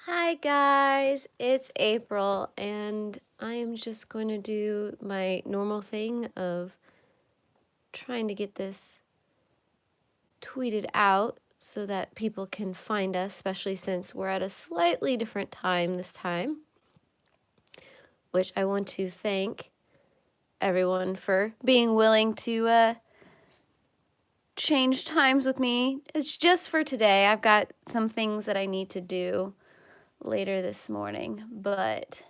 Hi guys, it's April and I am just going to do my normal thing of trying to get this tweeted out so that people can find us, especially since we're at a slightly different time this time, which I want to thank everyone for being willing to change times with me. It's just for today. I've got some things that I need to do later this morning, but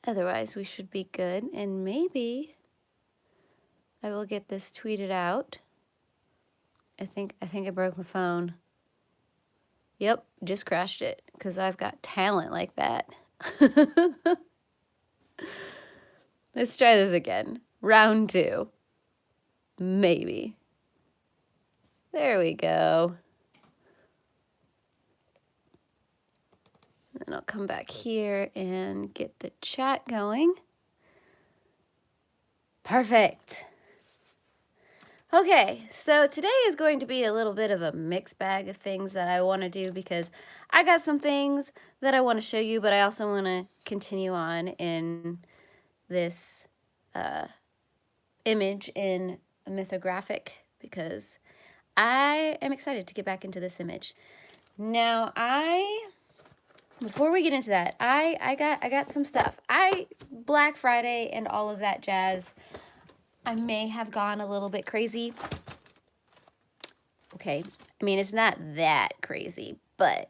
otherwise we should be good, and maybe I will get this tweeted out. I think I broke my phone. Yep, just crashed it because I've got talent like that. Let's try this again. Round 2. Maybe. There we go. Then I'll come back here and get the chat going. Perfect. Okay, so today is going to be a little bit of a mixed bag of things that I want to do because I got some things that I want to show you, but I also want to continue on in this image in Mythographic because I am excited to get back into this image. Now, before we get into that, I got some stuff. Black Friday and all of that jazz, I may have gone a little bit crazy. Okay, I mean, it's not that crazy, but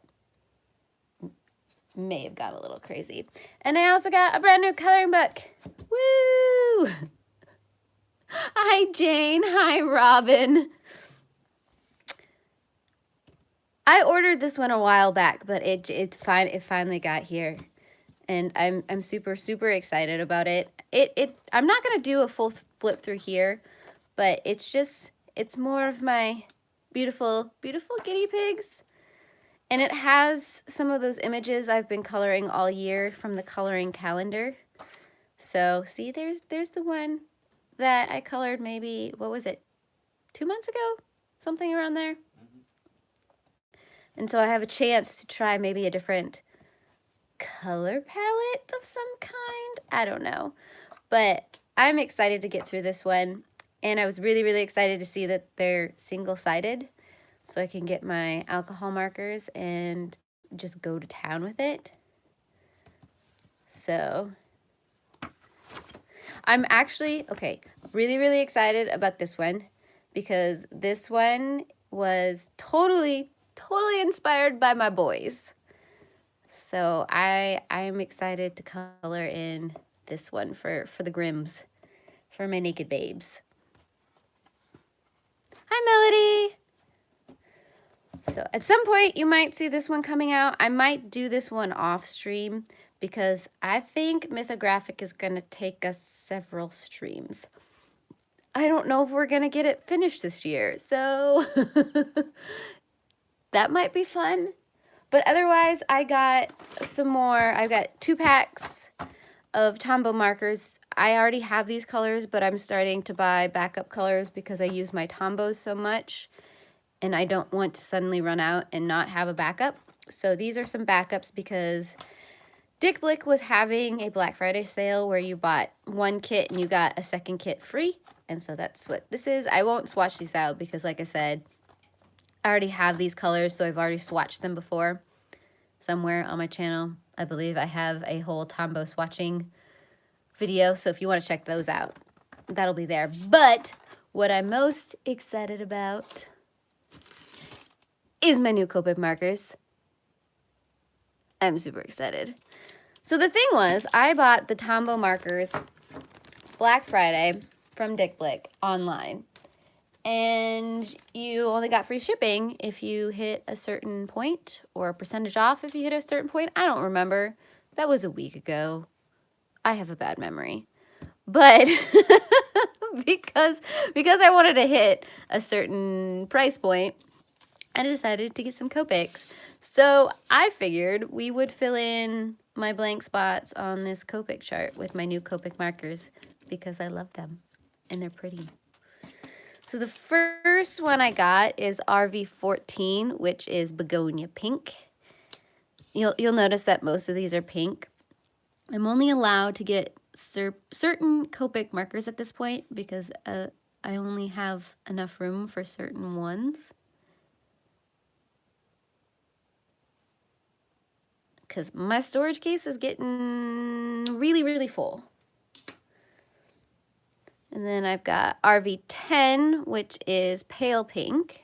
may have gone a little crazy. And I also got a brand new coloring book. Woo! Hi, Jane. Hi, Robin. I ordered this one a while back, but it finally got here. And I'm super excited about it. I'm not gonna do a full flip through here, but it's more of my beautiful guinea pigs. And it has some of those images I've been coloring all year from the coloring calendar. So see, there's the one that I colored maybe, what was it, 2 months ago? Something around there. And so I have a chance to try maybe a different color palette of some kind. I don't know. But I'm excited to get through this one. And I was really excited to see that they're single-sided. So I can get my alcohol markers and just go to town with it. So I'm actually, okay, really excited about this one because this one was totally inspired by my boys. So I'm excited to color in this one for the Grims, for my naked babes. Hi, Melody. So at some point you might see this one coming out. I might do this one off stream because I think Mythographic is going to take us several streams. I don't know if we're going to get it finished this year, so that might be fun. But otherwise, I got some more. I've got 2 packs of Tombow markers. I already have these colors, but I'm starting to buy backup colors because I use my Tombows so much. And I don't want to suddenly run out and not have a backup. So these are some backups because Dick Blick was having a Black Friday sale where you bought 1 kit and you got a 2nd kit free. And so that's what this is. I won't swatch these out because, like I said, I already have these colors, so I've already swatched them before. Somewhere on my channel, I believe I have a whole Tombow swatching video. So if you want to check those out, that'll be there. But what I'm most excited about is my new Copic markers. I'm super excited. So the thing was, I bought the Tombow markers Black Friday from Dick Blick online. And you only got free shipping if you hit a certain point, or a percentage off if you hit a certain point. I don't remember. That was a week ago. I have a bad memory. But because I wanted to hit a certain price point, I decided to get some Copics. So I figured we would fill in my blank spots on this Copic chart with my new Copic markers because I love them and they're pretty. So the first one I got is RV14, which is Begonia Pink. You'll notice that most of these are pink. I'm only allowed to get certain Copic markers at this point because I only have enough room for certain ones. Because my storage case is getting really, really full. And then I've got RV10, which is pale pink.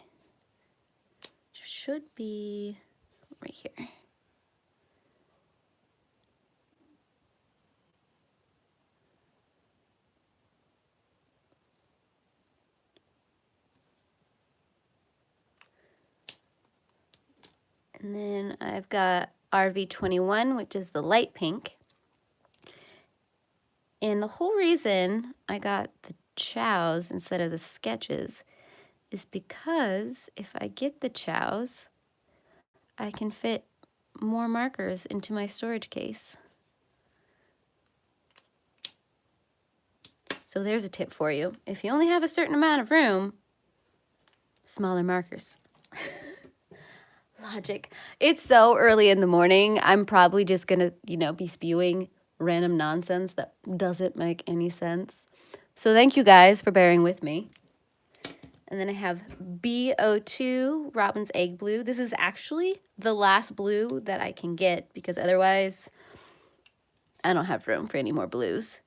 Should be right here. And then I've got RV21, which is the light pink. And the whole reason I got the chows instead of the sketches is because if I get the chows, I can fit more markers into my storage case. So there's a tip for you. If you only have a certain amount of room, smaller markers. Logic. It's so early in the morning. I'm probably just gonna, be spewing random nonsense that doesn't make any sense. So thank you guys for bearing with me. And then I have BO2 Robin's Egg Blue. This is actually the last blue that I can get because otherwise I don't have room for any more blues.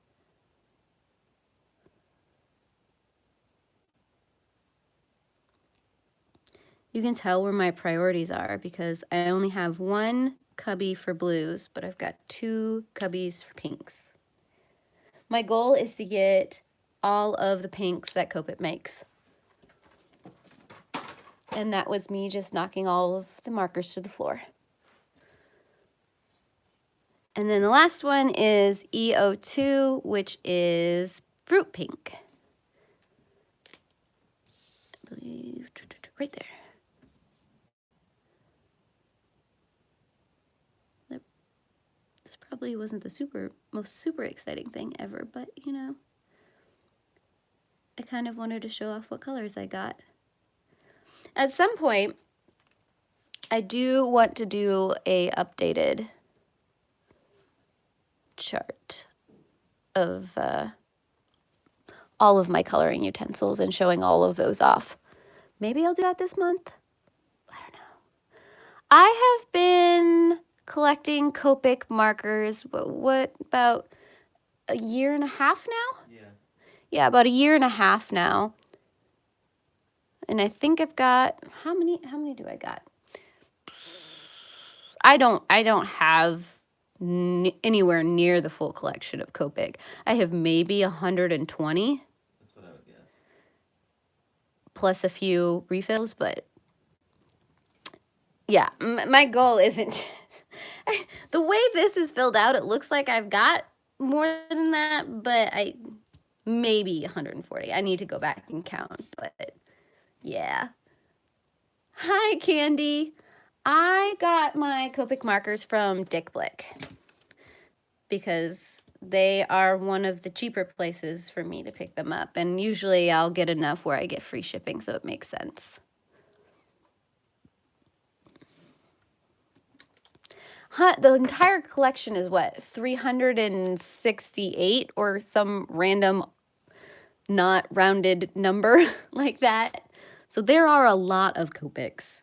You can tell where my priorities are because I only have one cubby for blues, but I've got 2 cubbies for pinks. My goal is to get all of the pinks that Copic makes. And that was me just knocking all of the markers to the floor. And then the last one is EO2, which is fruit pink. I believe right there. This probably wasn't the most super exciting thing ever, but I kind of wanted to show off what colors I got. At some point, I do want to do a updated chart of all of my coloring utensils and showing all of those off. Maybe I'll do that this month. I don't know. I have been collecting Copic markers, what, about a year and a half now? Yeah, about a year and a half now. And I think I've got, how many do I got? I don't have anywhere near the full collection of Copic. I have maybe 120. That's what I would guess. Plus a few refills, but yeah, my goal isn't. The way this is filled out, it looks like I've got more than that, but maybe 140. I need to go back and count, but yeah. Hi, Candy. I got my Copic markers from Dick Blick because they are one of the cheaper places for me to pick them up, and usually I'll get enough where I get free shipping, so it makes sense. The entire collection is what, 368 or some random not rounded number like that. So there are a lot of Copics.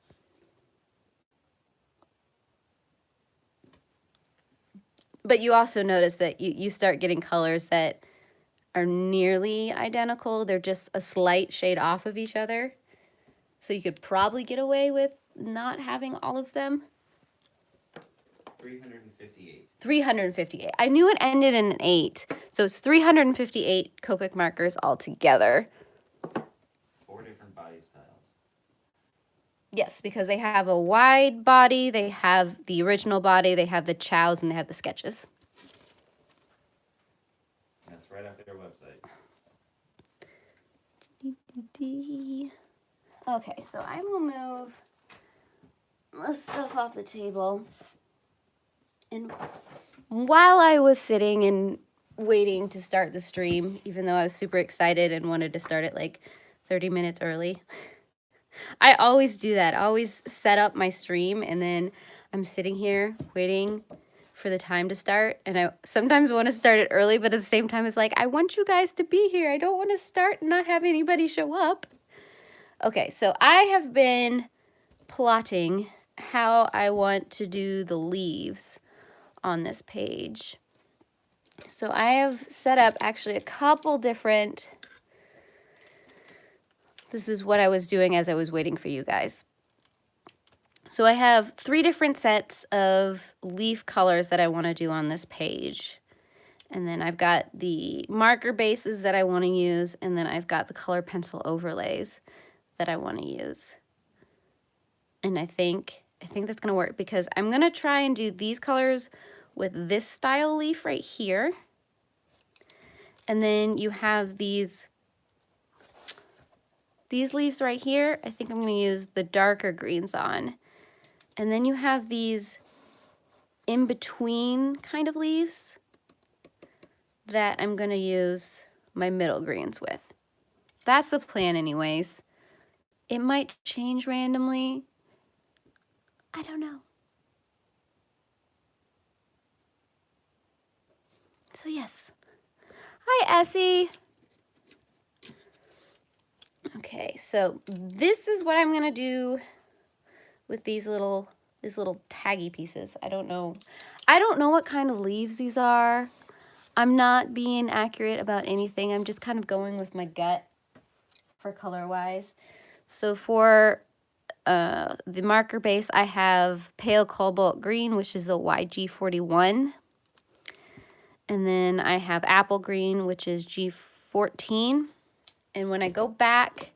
But you also notice that you start getting colors that are nearly identical. They're just a slight shade off of each other. So you could probably get away with not having all of them. 358. 358. I knew it ended in an 8. So it's 358 Copic markers altogether. 4 different body styles. Yes, because they have a wide body, they have the original body, they have the chows, and they have the sketches. That's right off their website. Okay, so I will move the stuff off the table. And while I was sitting and waiting to start the stream, even though I was super excited and wanted to start it like 30 minutes early. I always do that. I always set up my stream and then I'm sitting here waiting for the time to start. And I sometimes want to start it early, but at the same time, it's like, I want you guys to be here. I don't want to start and not have anybody show up. Okay, so I have been plotting how I want to do the leaves on this page. So I have set up actually a couple different, this is what I was doing as I was waiting for you guys. So I have 3 different sets of leaf colors that I want to do on this page. And then I've got the marker bases that I want to use, and then I've got the color pencil overlays that I want to use. And I think that's going to work because I'm going to try and do these colors with this style leaf right here. And then you have these leaves right here. I think I'm going to use the darker greens on. And then you have these in-between kind of leaves that I'm going to use my middle greens with. That's the plan anyways. It might change randomly. I don't know. So yes. Hi, Essie. Okay, so this is what I'm going to do with these little taggy pieces. I don't know what kind of leaves these are. I'm not being accurate about anything. I'm just kind of going with my gut for color wise. So for the marker base, I have pale cobalt green, which is the YG41. And then I have apple green, which is G14. And when I go back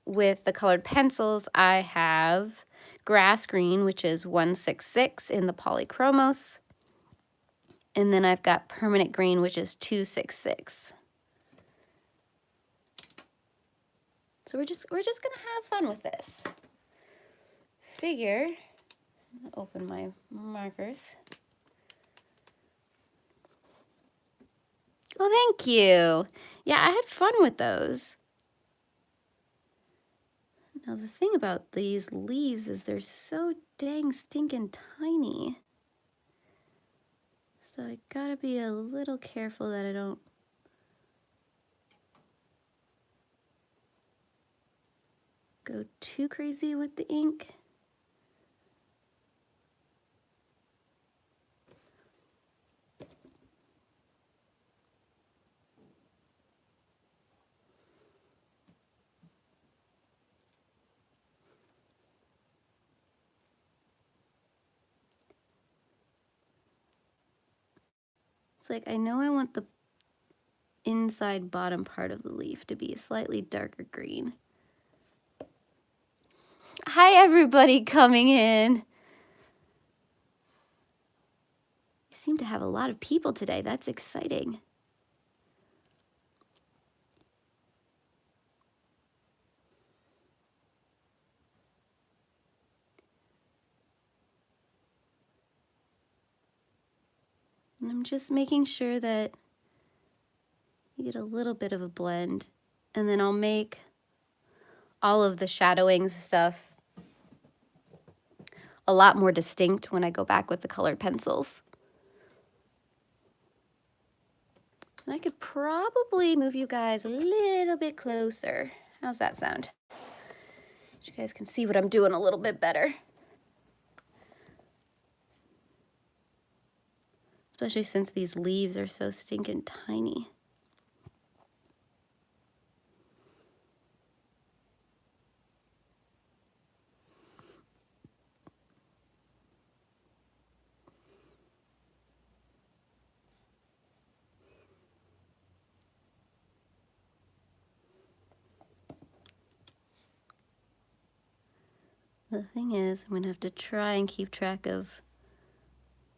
with the colored pencils, I have grass green, which is 166 in the Polychromos. And then I've got permanent green, which is 266. So we're just gonna have fun with this. Figure, open my markers. Oh, thank you. Yeah, I had fun with those. Now the thing about these leaves is they're so dang stinking tiny. So I gotta be a little careful that I don't go too crazy with the ink. It's like, I know I want the inside bottom part of the leaf to be a slightly darker green. Hi, everybody coming in. You seem to have a lot of people today. That's exciting. And I'm just making sure that you get a little bit of a blend. And then I'll make all of the shadowing stuff a lot more distinct when I go back with the colored pencils. And I could probably move you guys a little bit closer. How's that sound? So you guys can see what I'm doing a little bit better. Especially since these leaves are so stinking tiny. The thing is, I'm going to have to try and keep track of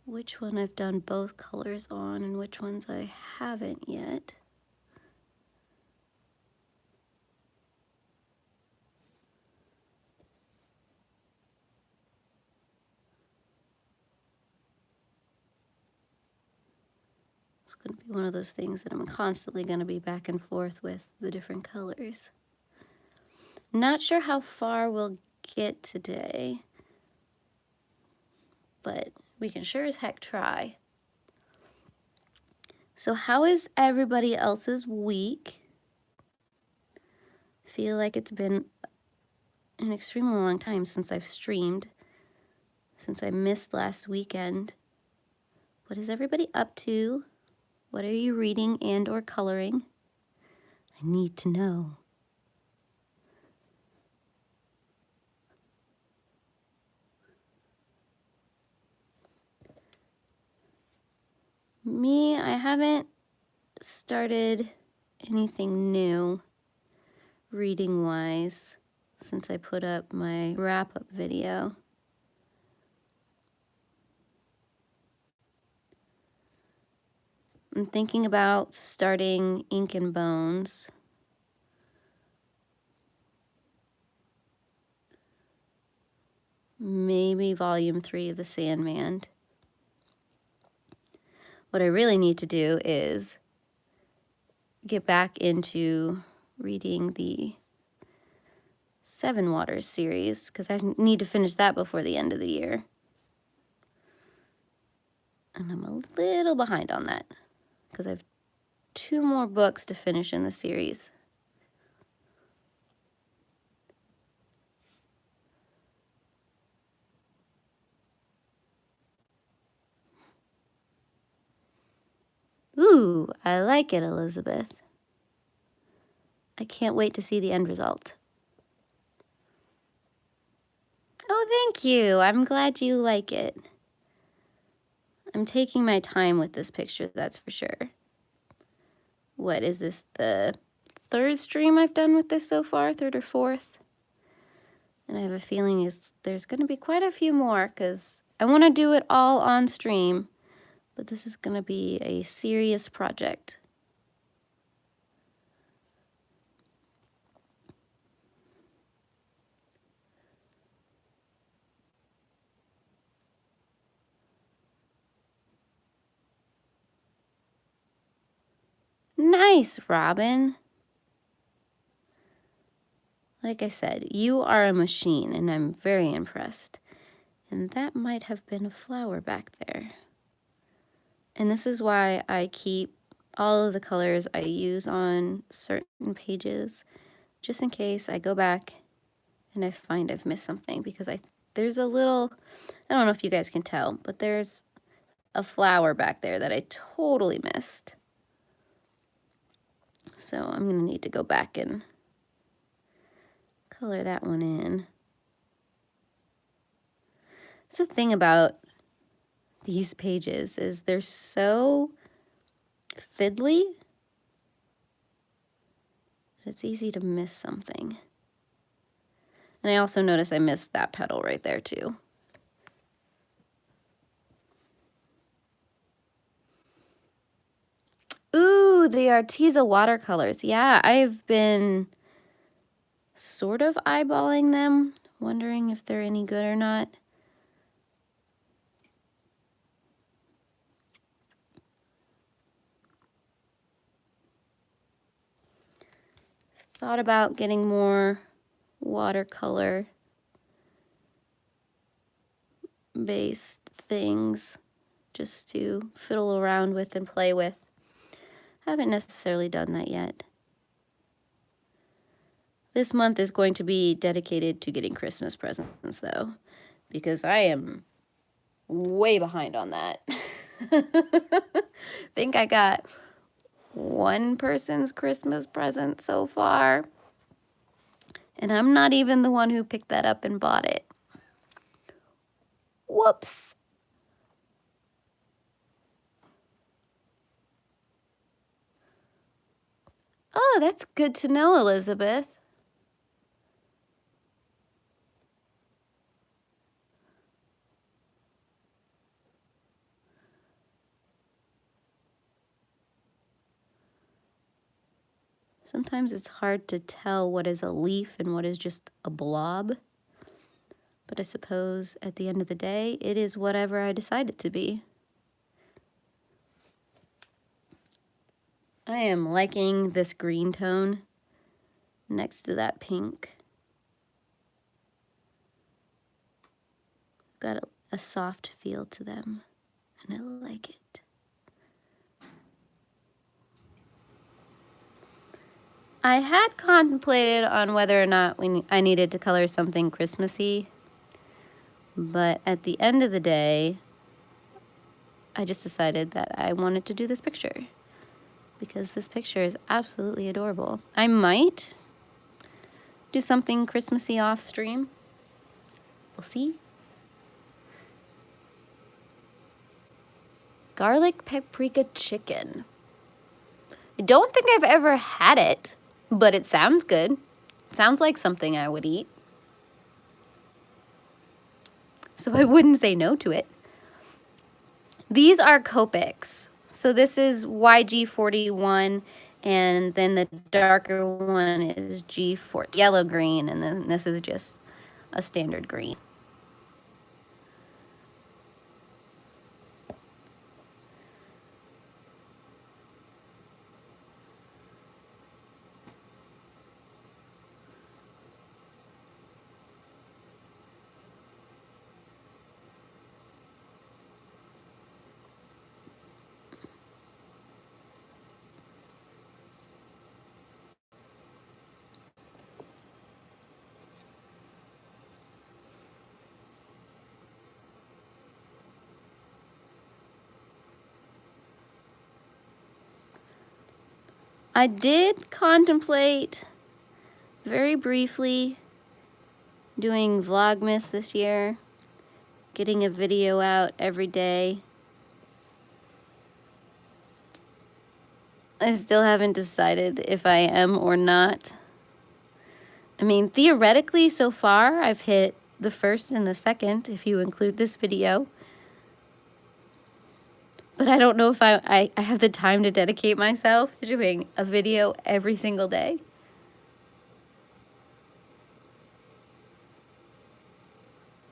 which one I've done both colors on and which ones I haven't yet. It's going to be one of those things that I'm constantly going to be back and forth with the different colors. Not sure how far we'll get today, but we can sure as heck try. So how is everybody else's week? Feel like it's been an extremely long time since I've streamed, since I missed last weekend. What is everybody up to? What are you reading and or coloring? I need to know. Me, I haven't started anything new reading-wise since I put up my wrap-up video. I'm thinking about starting Ink and Bones. Maybe volume 3 of The Sandman. What I really need to do is get back into reading the Seven Waters series, because I need to finish that before the end of the year. And I'm a little behind on that, because I have 2 more books to finish in the series. Ooh, I like it, Elizabeth. I can't wait to see the end result. Oh, thank you. I'm glad you like it. I'm taking my time with this picture, that's for sure. What is this, the 3rd stream I've done with this so far, 3rd or 4th? And I have a feeling there's going to be quite a few more, because I want to do it all on stream, but this is going to be a serious project. Nice, Robin. Like I said, you are a machine, and I'm very impressed. And that might have been a flower back there. And this is why I keep all of the colors I use on certain pages, just in case I go back and I find I've missed something, because there's a little, I don't know if you guys can tell, but there's a flower back there that I totally missed. So I'm going to need to go back and color that one in. That's the thing about these pages, is they're so fiddly that it's easy to miss something. And I also noticed I missed that petal right there too. Ooh, the Arteza watercolors. Yeah, I've been sort of eyeballing them, wondering if they're any good or not. Thought about getting more watercolor based things just to fiddle around with and play with. Haven't necessarily done that yet. This month is going to be dedicated to getting Christmas presents, though, because I am way behind on that. Think I got one person's Christmas present so far, and I'm not even the one who picked that up and bought it. Whoops. Oh, that's good to know, Elizabeth. Sometimes it's hard to tell what is a leaf and what is just a blob. But I suppose at the end of the day, it is whatever I decide it to be. I am liking this green tone next to that pink. got a soft feel to them, and I like it. I had contemplated on whether or not I needed to color something Christmassy, but at the end of the day, I just decided that I wanted to do this picture because this picture is absolutely adorable. I might do something Christmassy off stream. We'll see. Garlic paprika chicken. I don't think I've ever had it, but it sounds good. It sounds like something I would eat. So I wouldn't say no to it. These are Copics. So this is YG41, and then the darker one is G40, yellow green, and then this is just a standard green. I did contemplate very briefly doing Vlogmas this year, getting a video out every day. I still haven't decided if I am or not. I mean, theoretically, so far, I've hit the first and the second, if you include this video. But I don't know if I have the time to dedicate myself to doing a video every single day.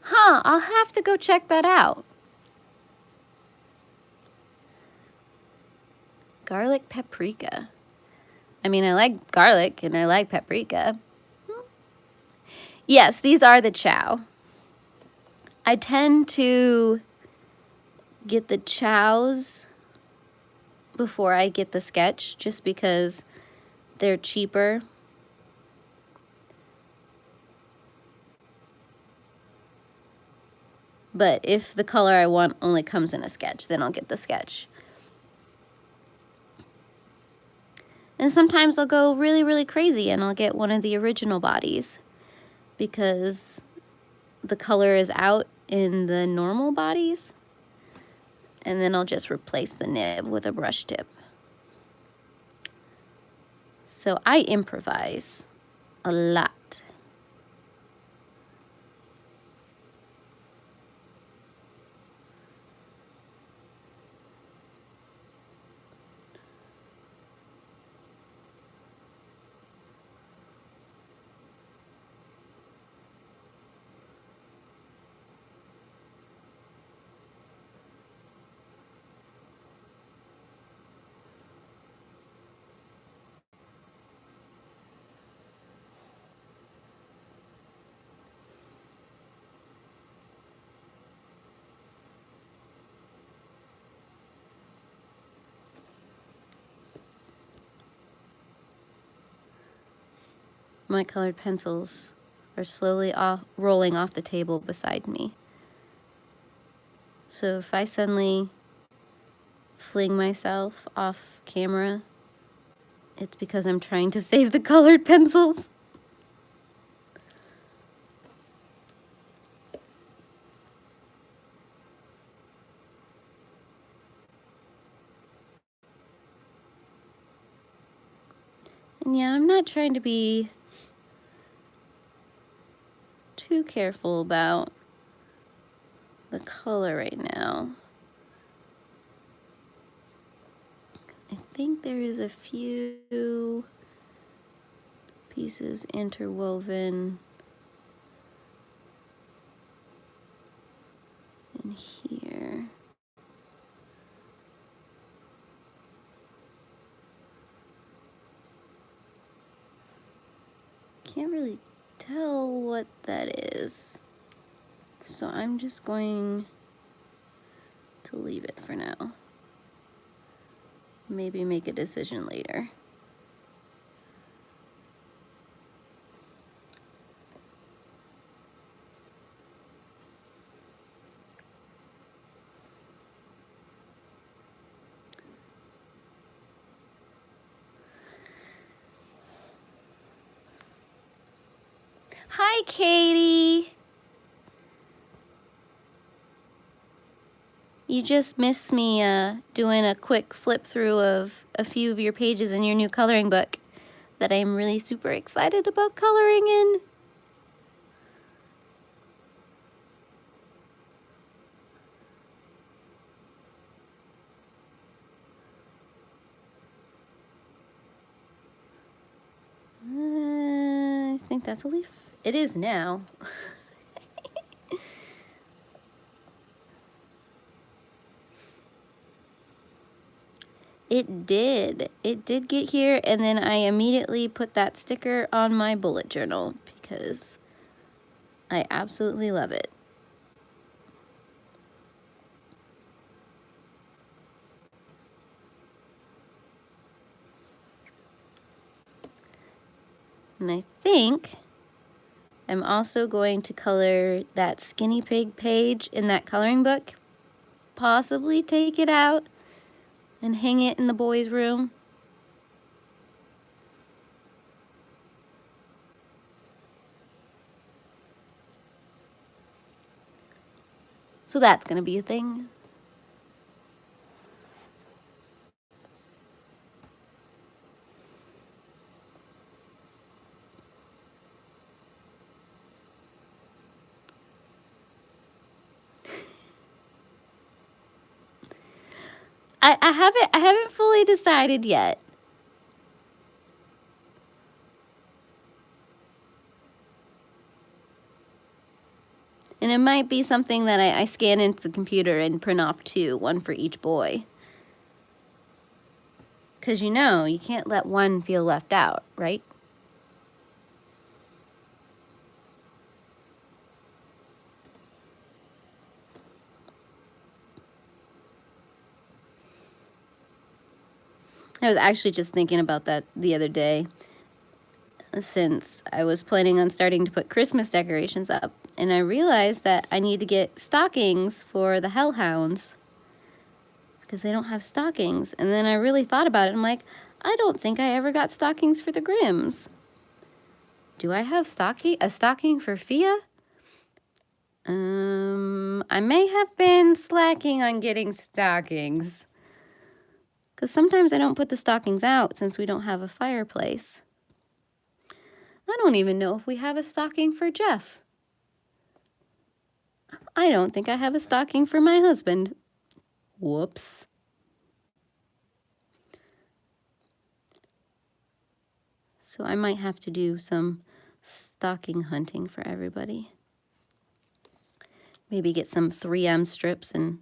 Huh, I'll have to go check that out. Garlic paprika. I mean, I like garlic and I like paprika. Yes, these are the chow. I tend to get the chows before I get the sketch just because they're cheaper. But if the color I want only comes in a sketch, then I'll get the sketch. And sometimes I'll go really, really crazy and I'll get one of the original bodies because the color is out in the normal bodies. And then I'll just replace the nib with a brush tip. So I improvise a lot. My colored pencils are slowly rolling off the table beside me. So if I suddenly fling myself off camera, it's because I'm trying to save the colored pencils. And yeah, I'm not trying to be too careful about the color right now. I think there is a few pieces interwoven in here. Can't really tell what that is. So I'm just going to leave it for now. Maybe make a decision later. Hi, Katie. You just missed me doing a quick flip through of a few of your pages in your new coloring book that I'm really super excited about coloring in. I think that's a leaf. It is now. It did. It did get here, and then I immediately put that sticker on my bullet journal because I absolutely love it. And I think I'm also going to color that skinny pig page in that coloring book. Possibly take it out and hang it in the boys' room. So that's gonna be a thing. I haven't fully decided yet. And it might be something that I scan into the computer and print off too, one for each boy. Because you know, you can't let one feel left out, right? I was actually just thinking about that the other day, since I was planning on starting to put Christmas decorations up, and I realized that I need to get stockings for the hellhounds because they don't have stockings. And then I really thought about it. I'm like, I don't think I ever got stockings for the Grimms. Do I have a stocking for Fia? I may have been slacking on getting stockings. Because sometimes I don't put the stockings out since we don't have a fireplace. I don't even know if we have a stocking for Jeff. I don't think I have a stocking for my husband. Whoops. So I might have to do some stocking hunting for everybody. Maybe get some 3M strips and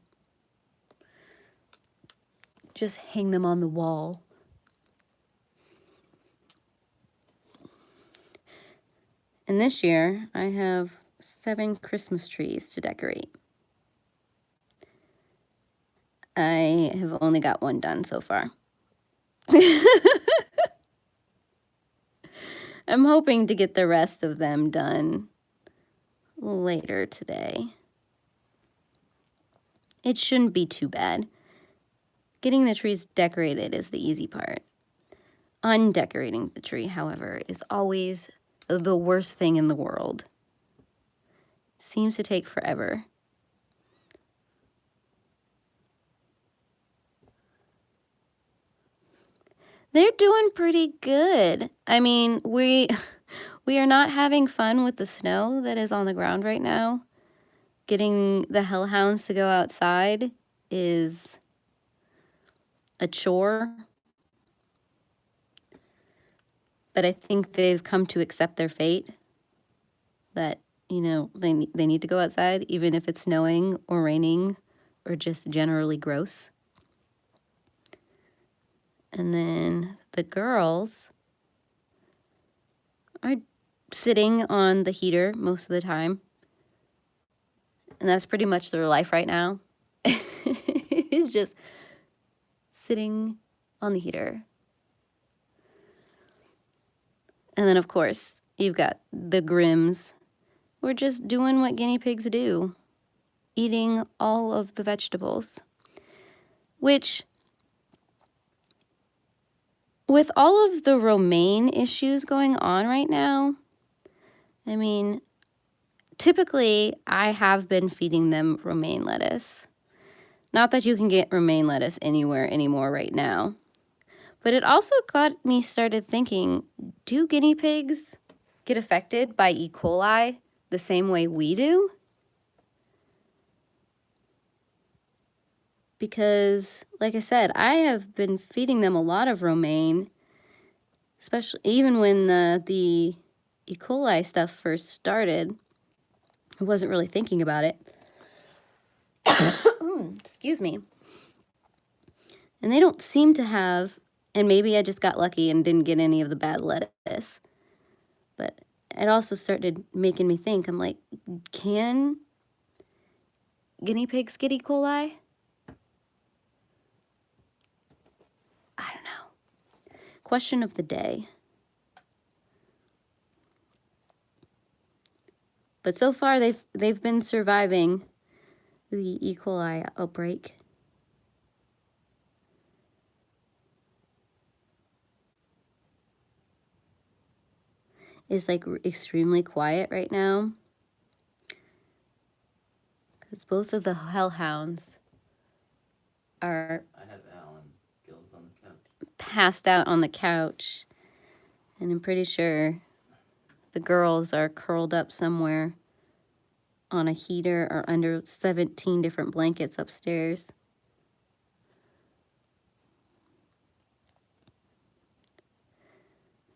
just hang them on the wall. And this year, I have 7 Christmas trees to decorate. I have only got 1 done so far. I'm hoping to get the rest of them done later today. It shouldn't be too bad. Getting the trees decorated is the easy part. Undecorating the tree, however, is always the worst thing in the world. Seems to take forever. They're doing pretty good. I mean, we are not having fun with the snow that is on the ground right now. Getting the hellhounds to go outside is a chore. But I think they've come to accept their fate. That, you know, they need to go outside, even if it's snowing or raining or just generally gross. And then the girls are sitting on the heater most of the time. And that's pretty much their life right now. It's just sitting on the heater. And then, of course, you've got the Grims. We're just doing what guinea pigs do, eating all of the vegetables. Which, with all of the romaine issues going on right now, I mean, typically I have been feeding them romaine lettuce. Not that you can get romaine lettuce anywhere anymore right now. But it also got me started thinking, do guinea pigs get affected by E. coli the same way we do? Because, like I said, I have been feeding them a lot of romaine, especially even when the E. coli stuff first started. I wasn't really thinking about it. Excuse me. And they don't seem to have, and maybe I just got lucky and didn't get any of the bad lettuce. But it also started making me think, I'm like, can guinea pigs get E. coli? I don't know. Question of the day. But so far they've been surviving the E. coli outbreak. It's like extremely quiet right now. Because both of the hellhounds are passed out on the couch. And I'm pretty sure the girls are curled up somewhere on a heater or under 17 different blankets upstairs.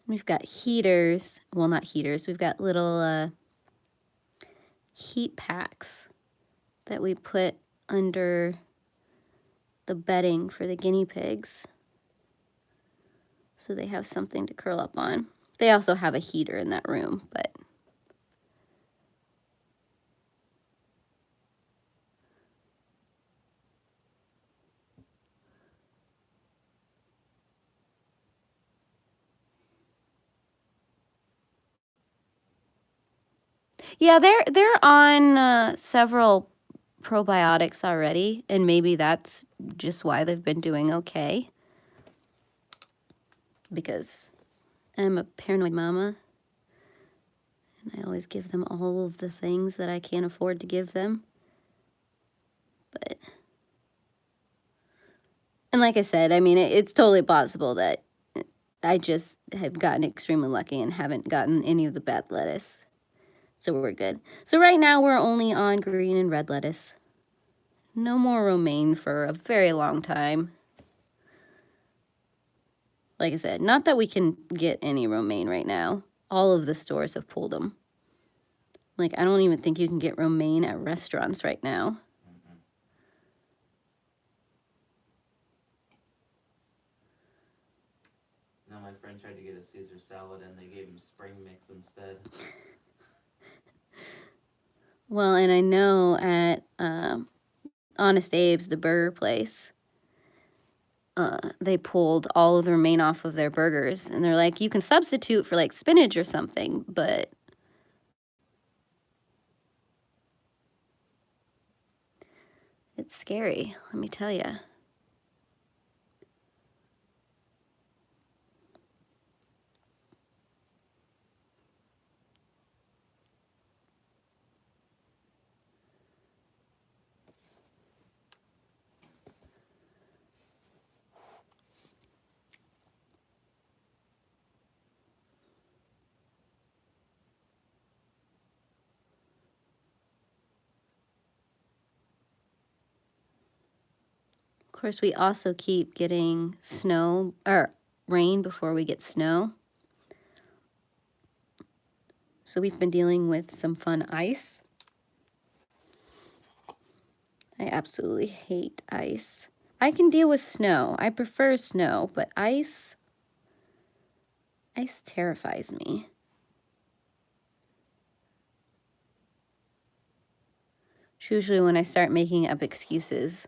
We've got heaters, well, not heaters, we've got little heat packs that we put under the bedding for the guinea pigs, so they have something to curl up on. They also have a heater in that room, but yeah, they're on several probiotics already, and maybe that's just why they've been doing okay. Because I'm a paranoid mama, and I always give them all of the things that I can't afford to give them. But, and like I said, I mean, it's totally possible that I just have gotten extremely lucky and haven't gotten any of the bad lettuce. So we're good. So right now we're only on green and red lettuce. No more romaine for a very long time. Like I said, not that we can get any romaine right now. All of the stores have pulled them. Like, I don't even think you can get romaine at restaurants right now. No, my friend tried to get a Caesar salad and they gave him spring mix instead. Well, and I know at Honest Abe's, the burger place, they pulled all of the romaine off of their burgers. And they're like, you can substitute for like spinach or something, but it's scary, let me tell you. Of course, we also keep getting snow, or rain before we get snow. So we've been dealing with some fun ice. I absolutely hate ice. I can deal with snow. I prefer snow, but ice terrifies me. It's usually when I start making up excuses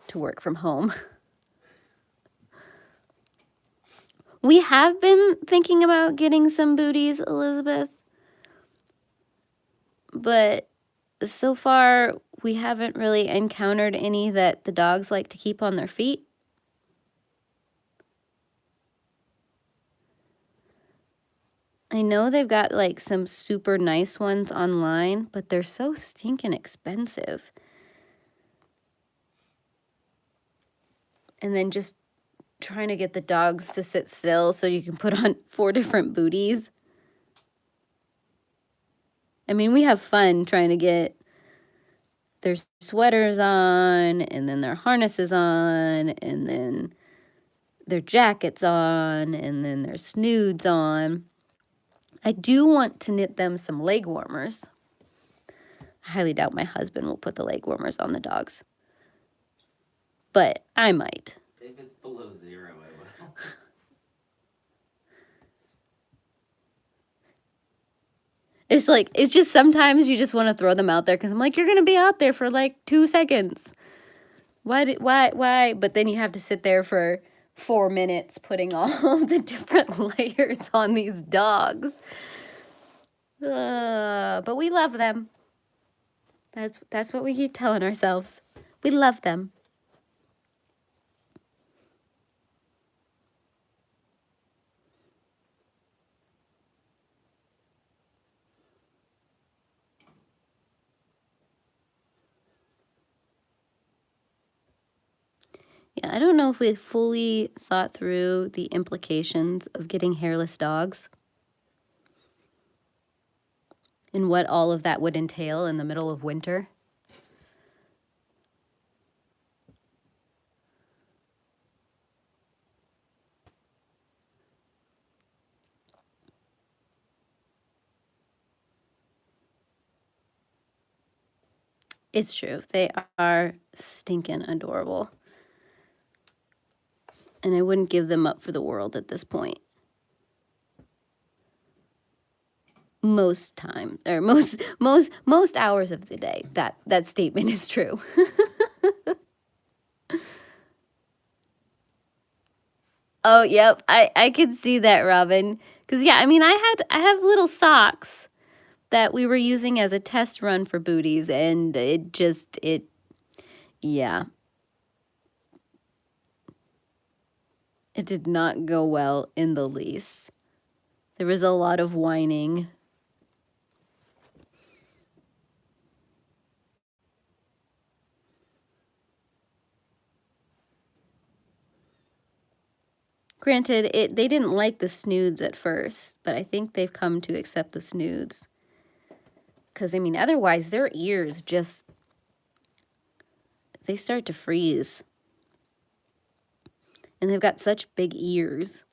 to work from home. We have been thinking about getting some booties, Elizabeth, but so far we haven't really encountered any that the dogs like to keep on their feet. I know they've got like some super nice ones online, but they're so stinking expensive. And then just trying to get the dogs to sit still so you can put on 4 different booties. I mean, we have fun trying to get their sweaters on, and then their harnesses on, and then their jackets on, and then their snoods on. I do want to knit them some leg warmers. I highly doubt my husband will put the leg warmers on the dogs, but I might. If it's below 0, I will. It's like, it's just sometimes you just want to throw them out there because I'm like, you're going to be out there for like 2 seconds. Why? But then you have to sit there for 4 minutes putting all the different layers on these dogs. But we love them. That's what we keep telling ourselves. We love them. Yeah, I don't know if we fully thought through the implications of getting hairless dogs and what all of that would entail in the middle of winter. It's true. They are stinking adorable. And I wouldn't give them up for the world at this point. Most time, or most hours of the day, that statement is true. Oh, yep. I could see that, Robin. Because, yeah, I mean, I have little socks that we were using as a test run for booties, and yeah. It did not go well in the least. There was a lot of whining. Granted, they didn't like the snoods at first, but I think they've come to accept the snoods. Because, I mean, otherwise, their ears just, they start to freeze. And they've got such big ears.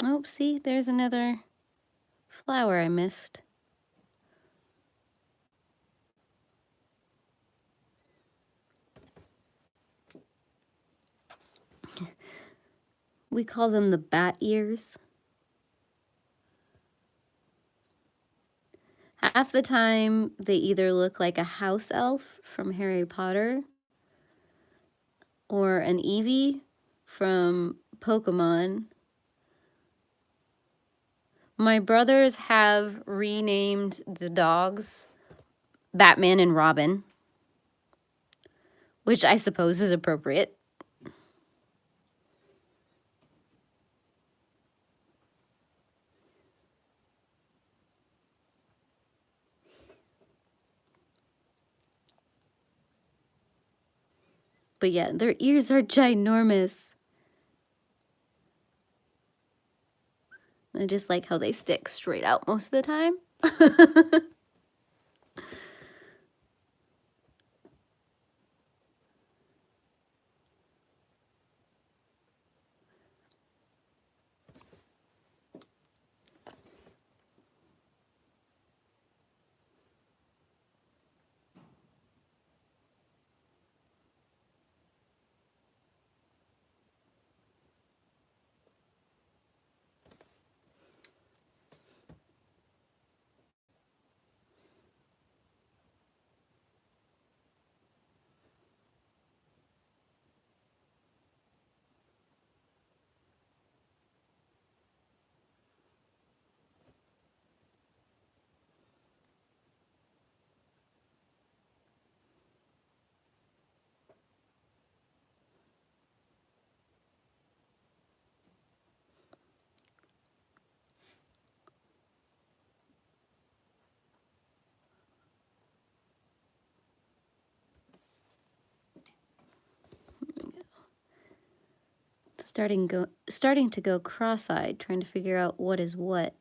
Oh, see, there's another flower I missed. We call them the bat ears. Half the time, they either look like a house elf from Harry Potter or an Eevee from Pokemon. My brothers have renamed the dogs Batman and Robin, which I suppose is appropriate. But yeah, their ears are ginormous. I just like how they stick straight out most of the time. starting to go cross-eyed, trying to figure out what is what.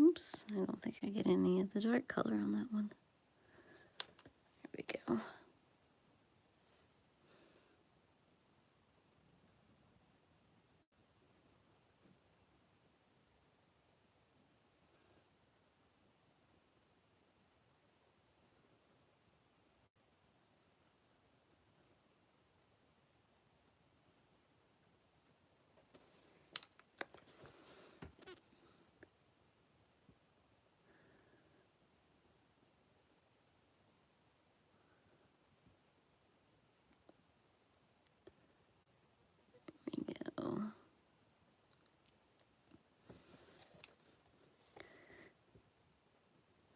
Oops, I don't think I get any of the dark color on that one. There we go.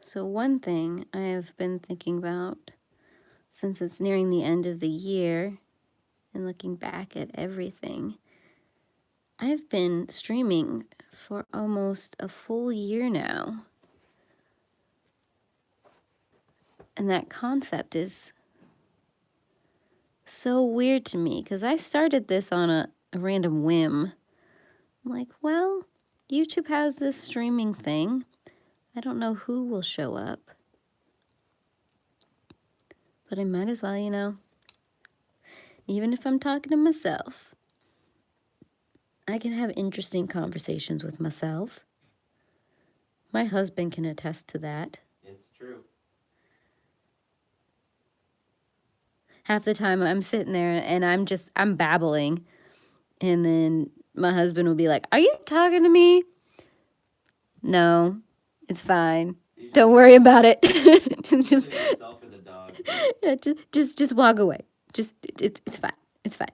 So one thing I have been thinking about since it's nearing the end of the year and looking back at everything, I've been streaming for almost a full year now. And that concept is so weird to me because I started this on a random whim. I'm like, well, YouTube has this streaming thing. I don't know who will show up. But I might as well, you know. Even if I'm talking to myself, I can have interesting conversations with myself. My husband can attest to that. It's true. Half the time I'm sitting there and I'm babbling. And then my husband will be like, "Are you talking to me?" No, it's fine. Don't worry about it. just yourself or the dog. Yeah, just walk away. Just it's fine. It's fine.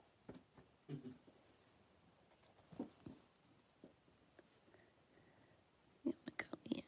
Yeah.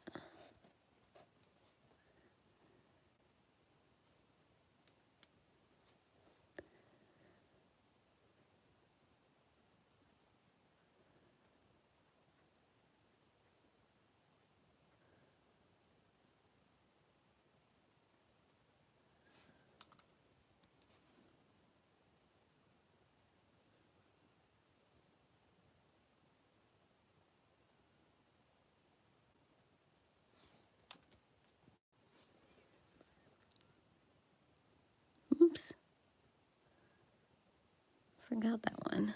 Oops. Forgot that one.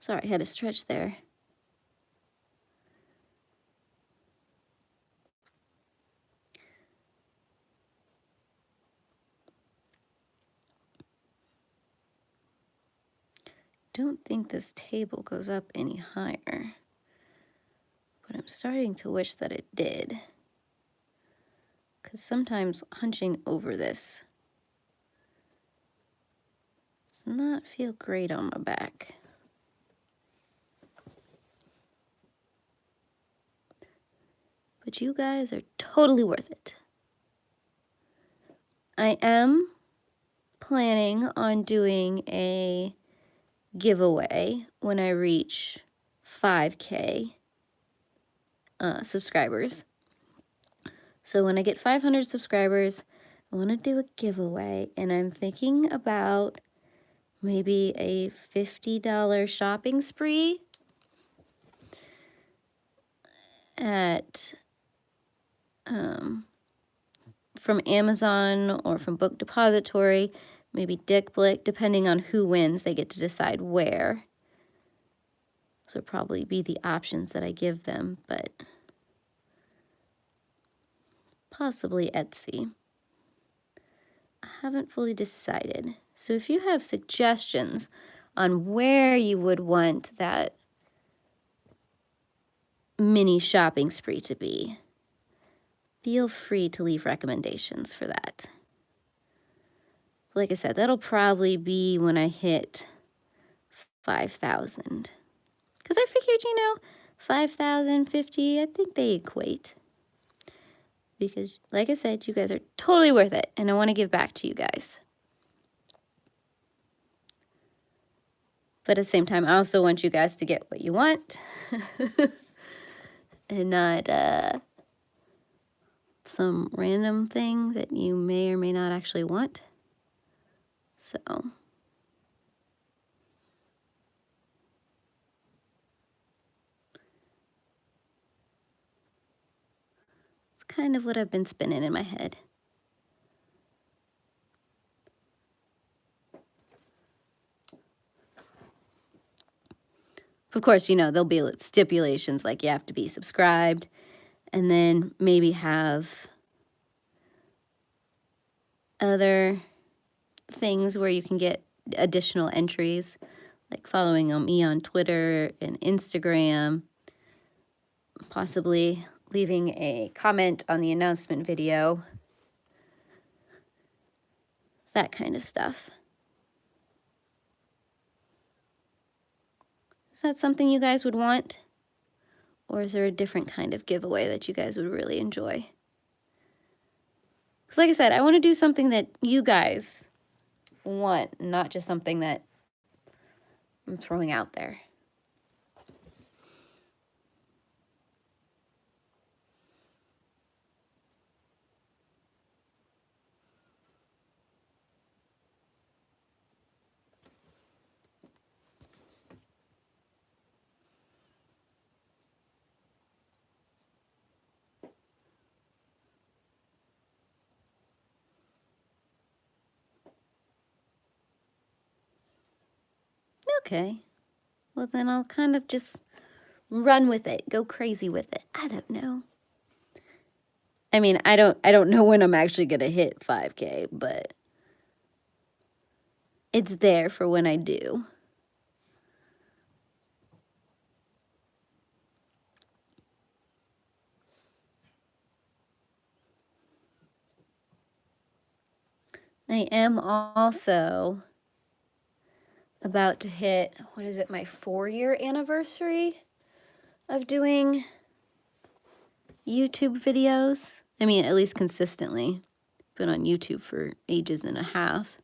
Sorry, I had to stretch there. Don't think this table goes up any higher, but I'm starting to wish that it did, because sometimes hunching over this does not feel great on my back. But you guys are totally worth it. I am planning on doing a giveaway when I reach 5K subscribers. So when I get 500 subscribers, I want to do a giveaway, and I'm thinking about maybe a $50 shopping spree at from Amazon or from Book Depository, maybe Dick Blick, depending on who wins, they get to decide where. So probably be the options that I give them, but possibly Etsy. I haven't fully decided. So if you have suggestions on where you would want that mini shopping spree to be, feel free to leave recommendations for that. Like I said, that'll probably be when I hit 5,000. Because I figured, you know, 5,000, 50, I think they equate. Because, like I said, you guys are totally worth it, and I want to give back to you guys. But at the same time, I also want you guys to get what you want. And not some random thing that you may or may not actually want. So it's kind of what I've been spinning in my head. Of course, you know, there'll be stipulations like you have to be subscribed, and then maybe have other things where you can get additional entries, like following me on Twitter and Instagram, possibly leaving a comment on the announcement video, that kind of stuff. Is that something you guys would want? Or is there a different kind of giveaway that you guys would really enjoy? Because like I said, I want to do something that you guys want, not just something that I'm throwing out there. Okay. Well, then I'll kind of just run with it, go crazy with it. I don't know. I mean, I don't know when I'm actually going to hit 5K, but it's there for when I do. I am also about to hit, what is it, my 4-year anniversary of doing YouTube videos. I mean, at least consistently. Been on YouTube for ages and a half.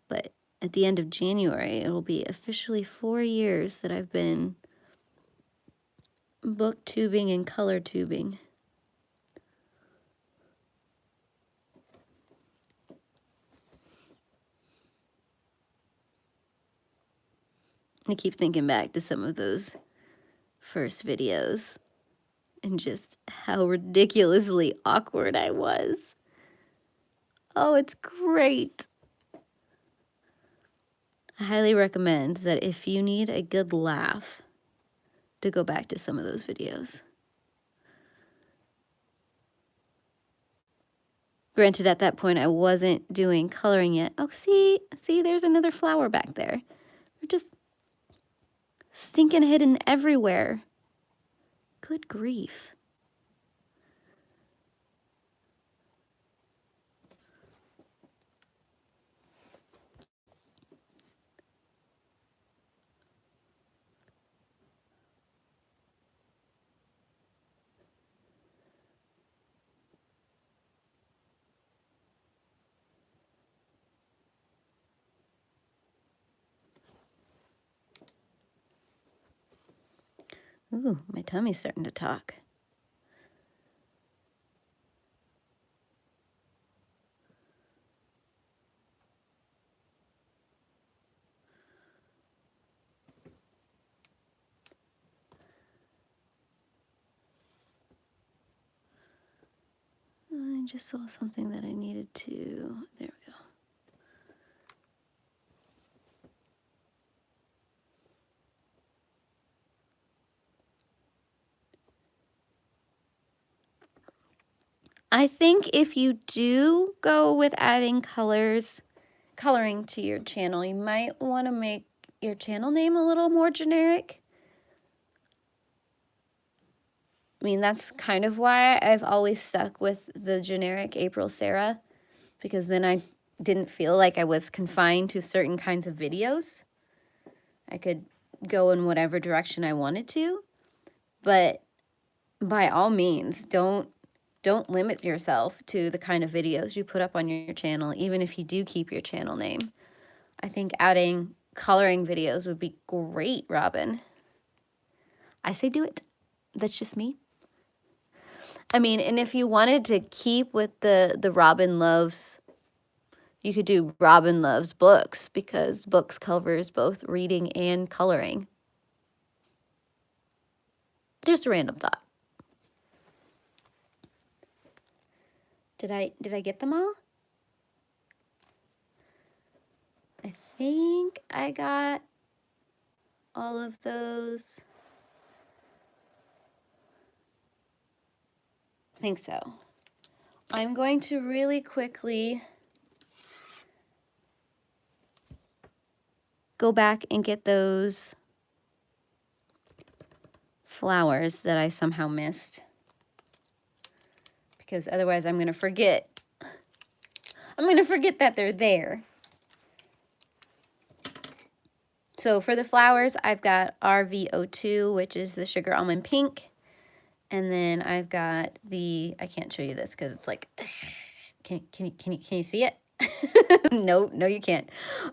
But at the end of January, it will be officially 4 years that I've been booktubing and color tubing. I keep thinking back to some of those first videos and just how ridiculously awkward I was. Oh, it's great. I highly recommend that if you need a good laugh, to go back to some of those videos. Granted, at that point, I wasn't doing coloring yet. Oh, see, there's another flower back there. They're just stinking hidden everywhere. Good grief. Ooh, my tummy's starting to talk. I just saw something that I needed to, there we go. I think if you do go with adding coloring to your channel, you might want to make your channel name a little more generic. mean, that's kind of why I've always stuck with the generic April Sarah, because then I didn't feel like I was confined to certain kinds of videos. I could go in whatever direction I wanted to, but by all means, don't limit yourself to the kind of videos you put up on your channel, even if you do keep your channel name. I think adding coloring videos would be great, Robin. I say do it. That's just me. I mean, and if you wanted to keep with the Robin Loves, you could do Robin Loves Books, because books covers both reading and coloring. Just a random thought. Did I get them all? I think I got all of those. I think so. I'm going to really quickly go back and get those flowers that I somehow missed, because otherwise I'm going to forget. I'm going to forget that they're there. So for the flowers, I've got RV02, which is the Sugar Almond Pink. And then I've got the, I can't show you this because it's like, can you see it? No, you can't.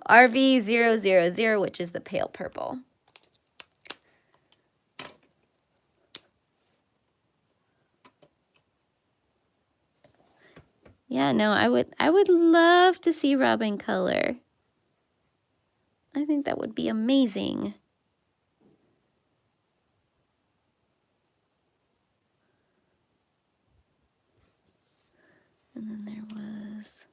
RV000, which is the pale purple. Yeah, no, I would love to see Robin color. I think that would be amazing. And then there was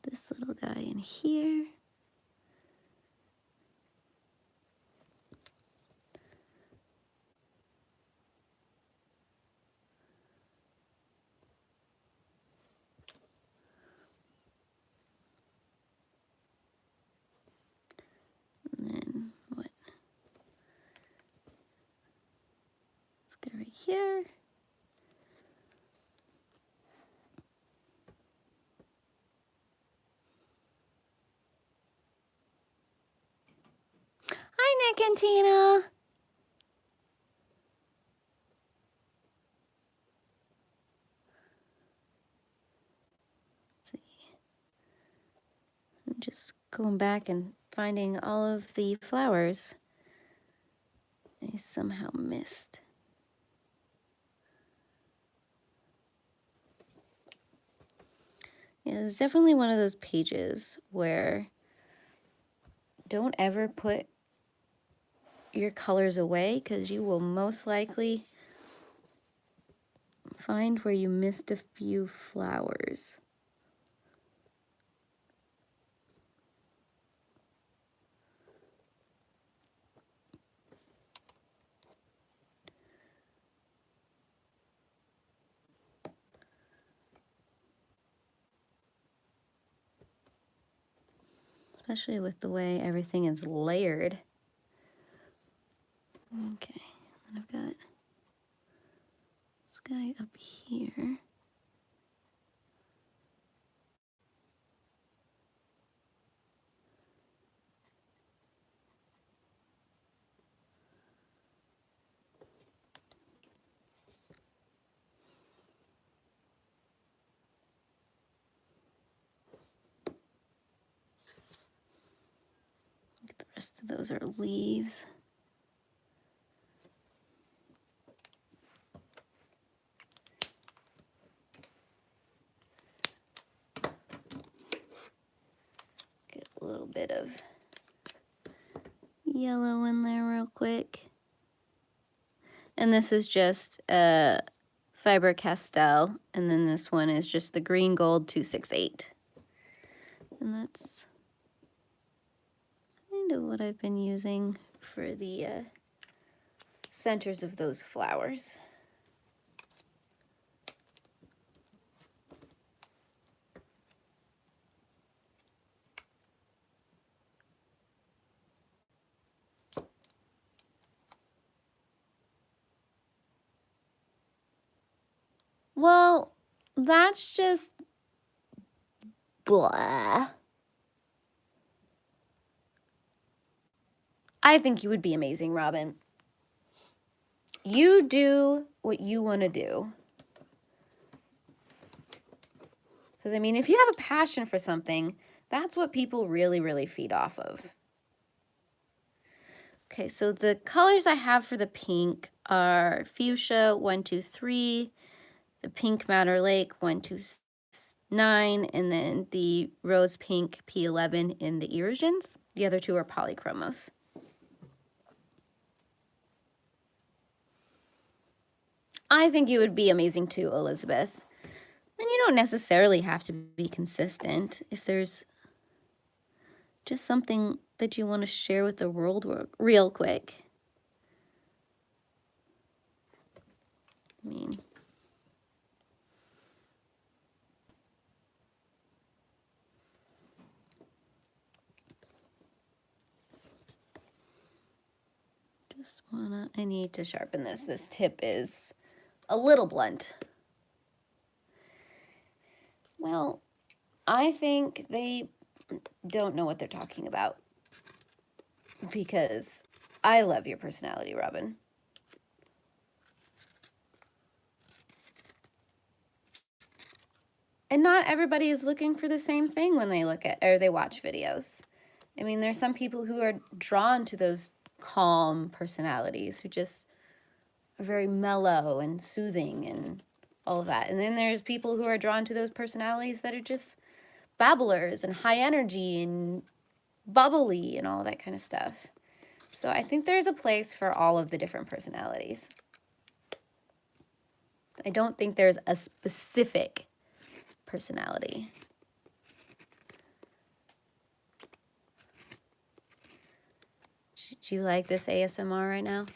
this little guy in here. And then what? Let's go right here. Hi, Nick and Tina. Let's see. I'm just going back and finding all of the flowers I somehow missed. Yeah, it's definitely one of those pages where don't ever put your colors away, because you will most likely find where you missed a few flowers. Especially with the way everything is layered. Okay, then I've got this guy up here. The rest of those are leaves. Get a little bit of yellow in there real quick. And this is just Fiber Castell, and then this one is just the Green Gold 268. And that's kind of what I've been using for the centers of those flowers. Well, that's just blah. I think you would be amazing, Robin. You do what you want to do. Because, I mean, if you have a passion for something, that's what people really, really feed off of. Okay, so the colors I have for the pink are Fuchsia 123, the Pink Madder Lake 129, and then the Rose Pink P11 in the Irojitens. The other two are Polychromos. I think you would be amazing too, Elizabeth. And you don't necessarily have to be consistent. If there's just something that you want to share with the world real quick. I mean, I need to sharpen this. This tip is a little blunt. Well, I think they don't know what they're talking about, because I love your personality, Robin. And not everybody is looking for the same thing when they look at or they watch videos. I mean, there's some people who are drawn to those calm personalities who just are very mellow and soothing and all of that. And then there's people who are drawn to those personalities that are just babblers and high energy and bubbly and all that kind of stuff. So I think there's a place for all of the different personalities. I don't think there's a specific personality. Do you like this ASMR right now?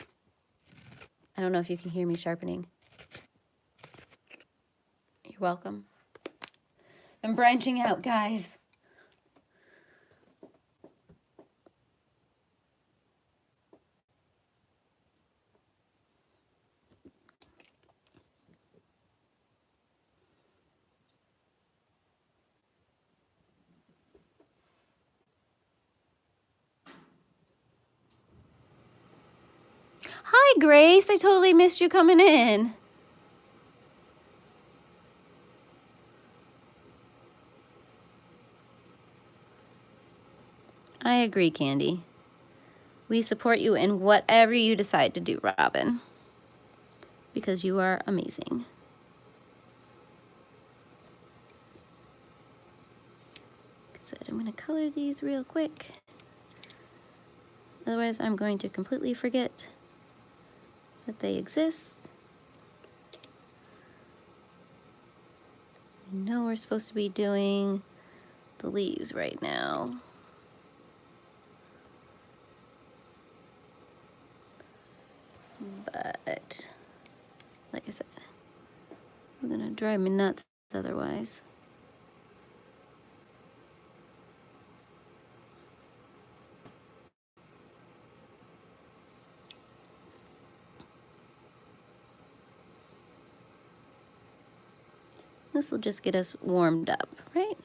I don't know if you can hear me sharpening. You're welcome. I'm branching out, guys. Hi, Grace. I totally missed you coming in. I agree, Candy. We support you in whatever you decide to do, Robin, because you are amazing. Like I said, I'm going to color these real quick. Otherwise, I'm going to completely forget that they exist. I know we're supposed to be doing the leaves right now. But, like I said, it's gonna drive me nuts otherwise. This will just get us warmed up, right?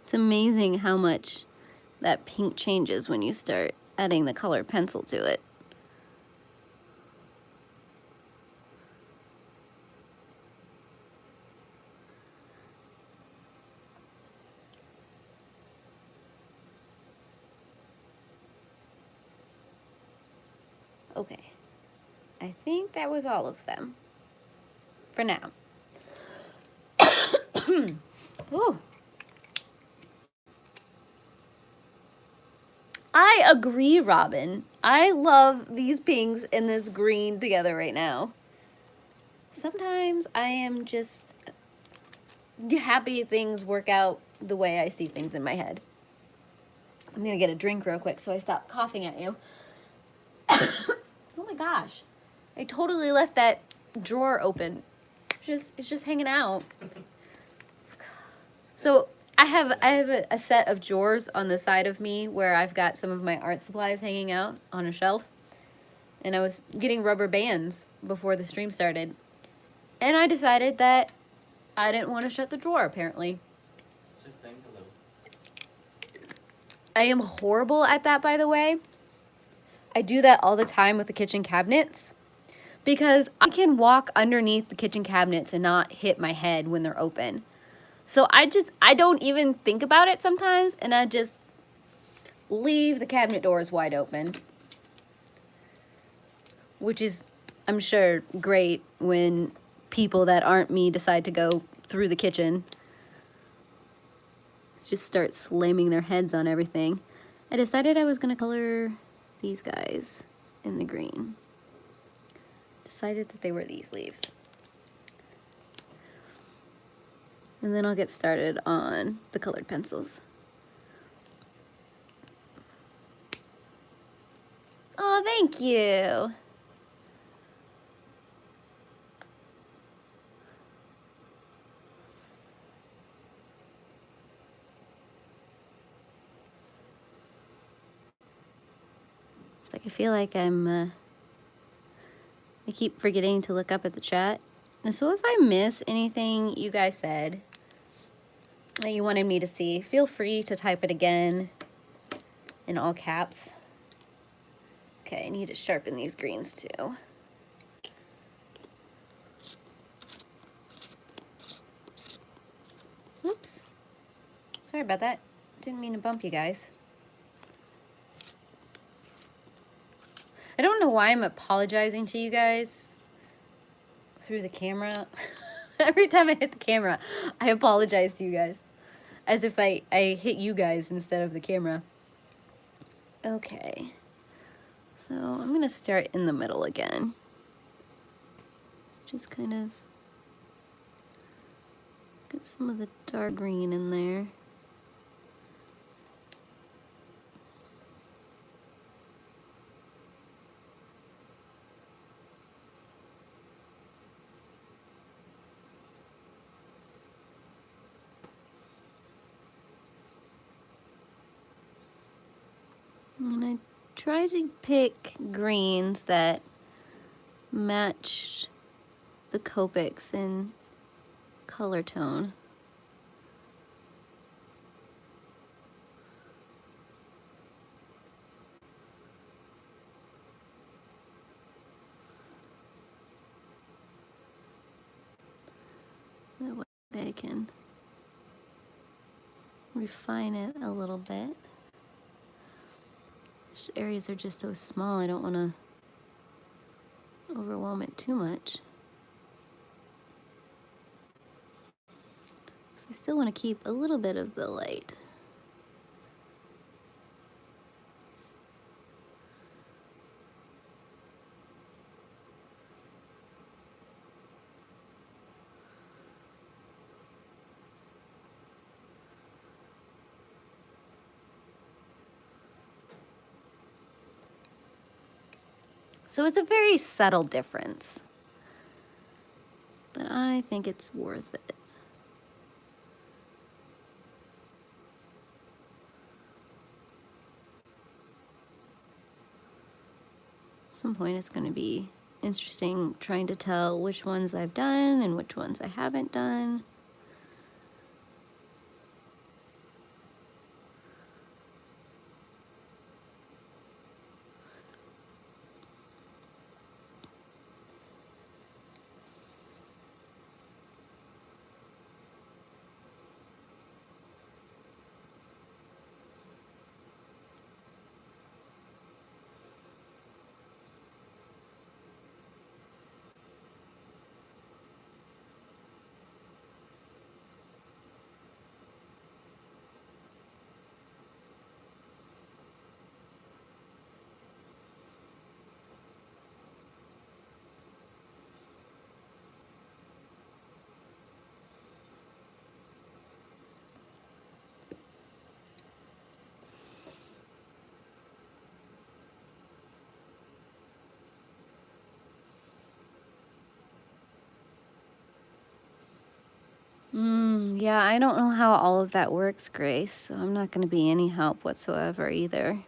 It's amazing how much that pink changes when you start adding the colored pencil to it. Okay, I think that was all of them for now. Ooh. I agree, Robin. I love these pinks and this green together right now. Sometimes I am just happy things work out the way I see things in my head. I'm gonna get a drink real quick so I stop coughing at you. Oh my gosh. I totally left that drawer open. it's just hanging out. So I have a set of drawers on the side of me where I've got some of my art supplies hanging out on a shelf. And I was getting rubber bands before the stream started. And I decided that I didn't want to shut the drawer, apparently. Just saying hello. I am horrible at that, by the way. I do that all the time with the kitchen cabinets because I can walk underneath the kitchen cabinets and not hit my head when they're open. So I don't even think about it sometimes, and I just leave the cabinet doors wide open, which is, I'm sure, great when people that aren't me decide to go through the kitchen. Just start slamming their heads on everything. I decided I was going to color these guys in the green. Decided that they were these leaves. And then I'll get started on the colored pencils. Oh, thank you. It's like I feel like I keep forgetting to look up at the chat. And so if I miss anything you guys said that you wanted me to see, feel free to type it again in all caps. Okay, I need to sharpen these greens too. Oops. Sorry about that. Didn't mean to bump you guys. I don't know why I'm apologizing to you guys through the camera. Every time I hit the camera, I apologize to you guys. As if I hit you guys instead of the camera. Okay. So I'm going to start in the middle again. Just kind of get some of the dark green in there. And I try to pick greens that match the Copics in color tone. That way I can refine it a little bit. These areas are just so small, I don't want to overwhelm it too much. So I still want to keep a little bit of the light. So it's a very subtle difference, but I think it's worth it. At some point it's going to be interesting trying to tell which ones I've done and which ones I haven't done. Yeah, I don't know how all of that works, Grace, so I'm not going to be any help whatsoever either.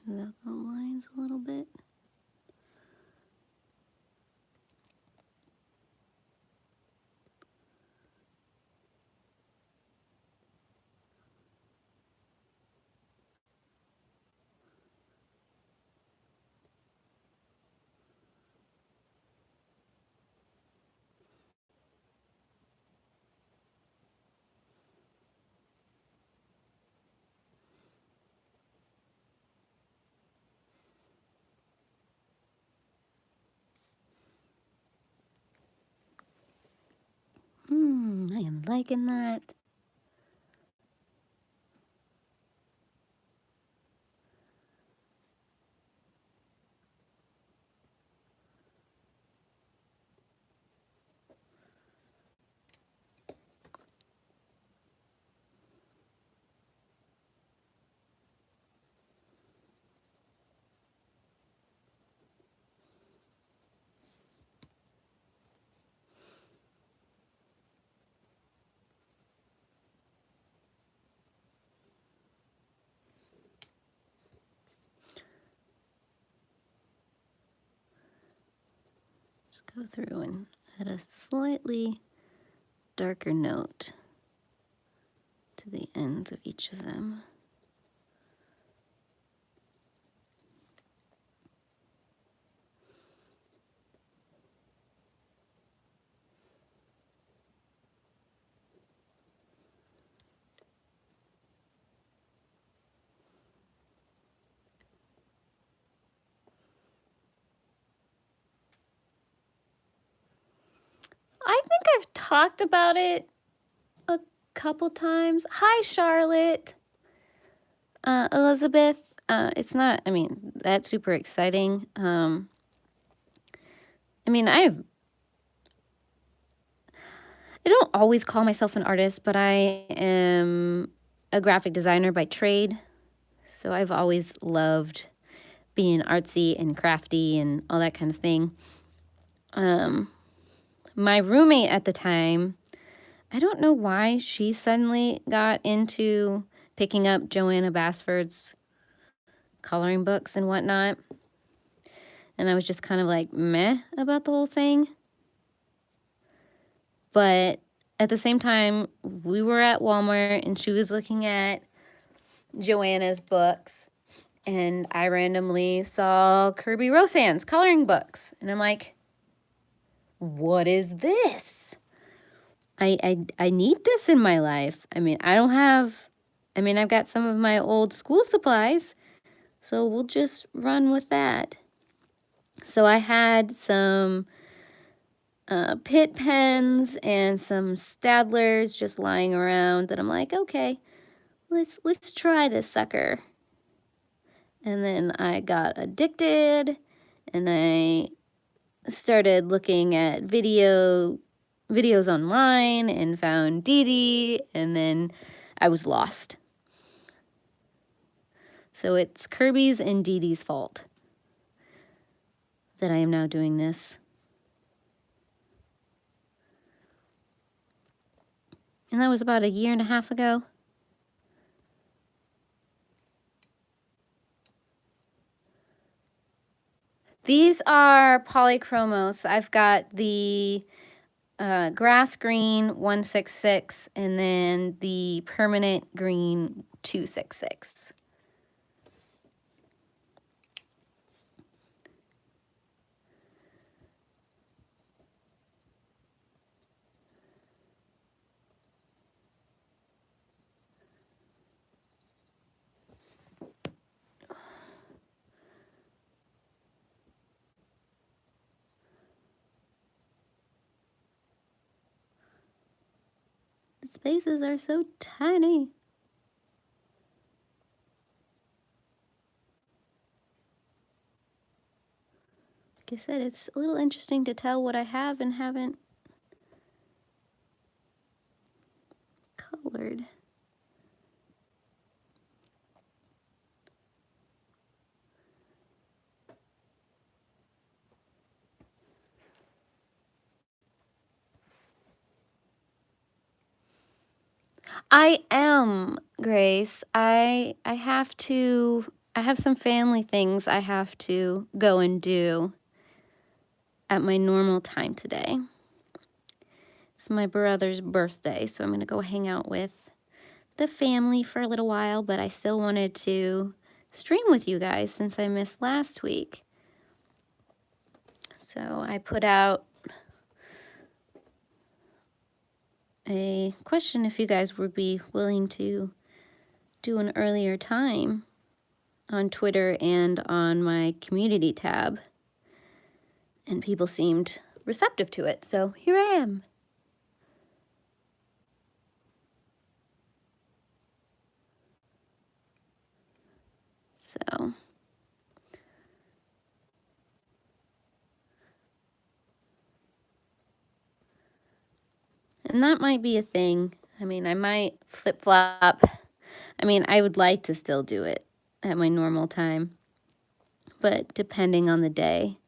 Smooth out the lines a little bit. I am liking that. Just go through and add a slightly darker note to the ends of each of them. I think I've talked about it a couple times. Hi, Charlotte. Elizabeth, it's not, I mean, that's super exciting. I mean, I don't always call myself an artist, but I am a graphic designer by trade. So I've always loved being artsy and crafty and all that kind of thing. My roommate at the time, I don't know why she suddenly got into picking up Joanna Basford's coloring books and whatnot. And I was just kind of like meh about the whole thing. But at the same time, we were at Walmart and she was looking at Joanna's books. And I randomly saw Kirby Rosan's coloring books. And I'm like, what is this? I need this in my life. I mean, I've got some of my old school supplies. So we'll just run with that. So I had some Pitt pens and some Stadlers just lying around that I'm like, okay, let's try this sucker. And then I got addicted and I started looking at videos online and found Dee Dee, and then I was lost. So it's Kirby's and Dee Dee's fault that I am now doing this. And that was about 1.5 years ago. These are Polychromos. I've got the grass green 166 and then the permanent green 266. The spaces are so tiny. Like I said, it's a little interesting to tell what I have and haven't colored. I am, Grace. I have some family things I have to go and do at my normal time today. It's my brother's birthday, so I'm going to go hang out with the family for a little while, but I still wanted to stream with you guys since I missed last week. So I put out a question if you guys would be willing to do an earlier time on Twitter and on my community tab. And people seemed receptive to it, so here I am. So and that might be a thing. I mean, I might flip-flop. I mean, I would like to still do it at my normal time, but depending on the day,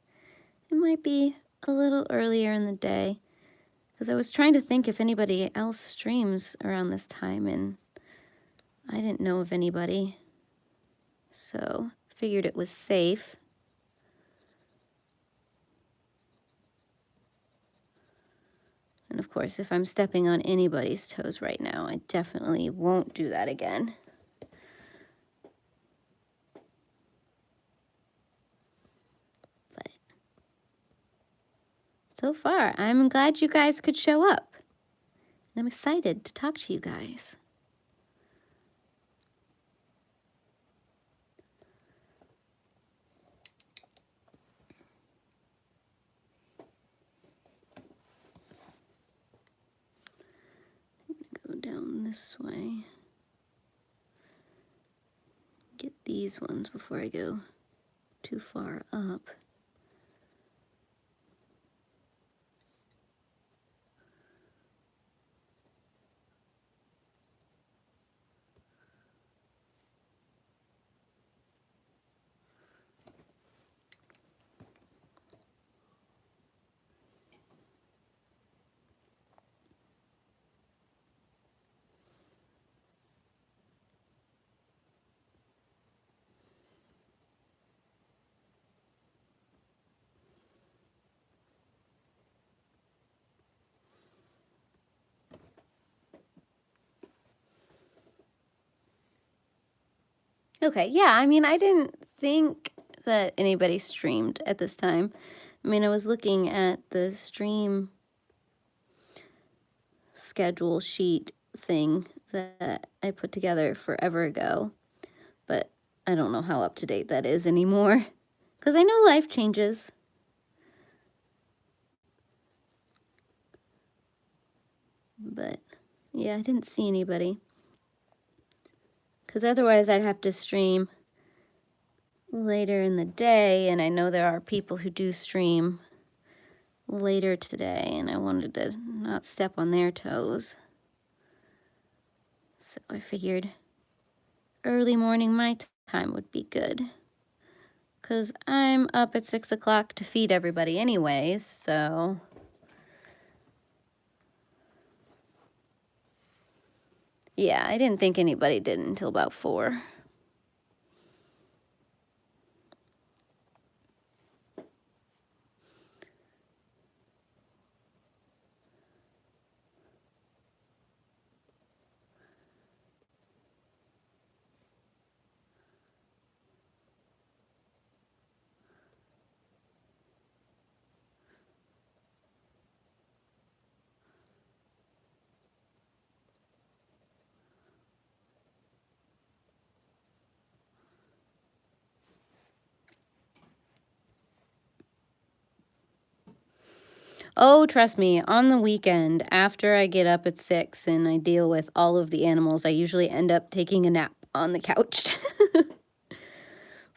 it might be a little earlier in the day, because I was trying to think if anybody else streams around this time, and I didn't know of anybody, so figured it was safe. And of course, if I'm stepping on anybody's toes right now, I definitely won't do that again. But so far, I'm glad you guys could show up. And I'm excited to talk to you guys. Go down this way. Get these ones before I go too far up. Okay, yeah, I mean, I didn't think that anybody streamed at this time. I mean, I was looking at the stream schedule sheet thing that I put together forever ago, but I don't know how up to date that is anymore, because I know life changes. But yeah, I didn't see anybody, because otherwise I'd have to stream later in the day, and I know there are people who do stream later today, and I wanted to not step on their toes. So I figured early morning my time would be good, because I'm up at 6 o'clock to feed everybody anyways, so yeah, I didn't think anybody did until about 4. Oh, trust me, on the weekend, after I get up at 6 and I deal with all of the animals, I usually end up taking a nap on the couch.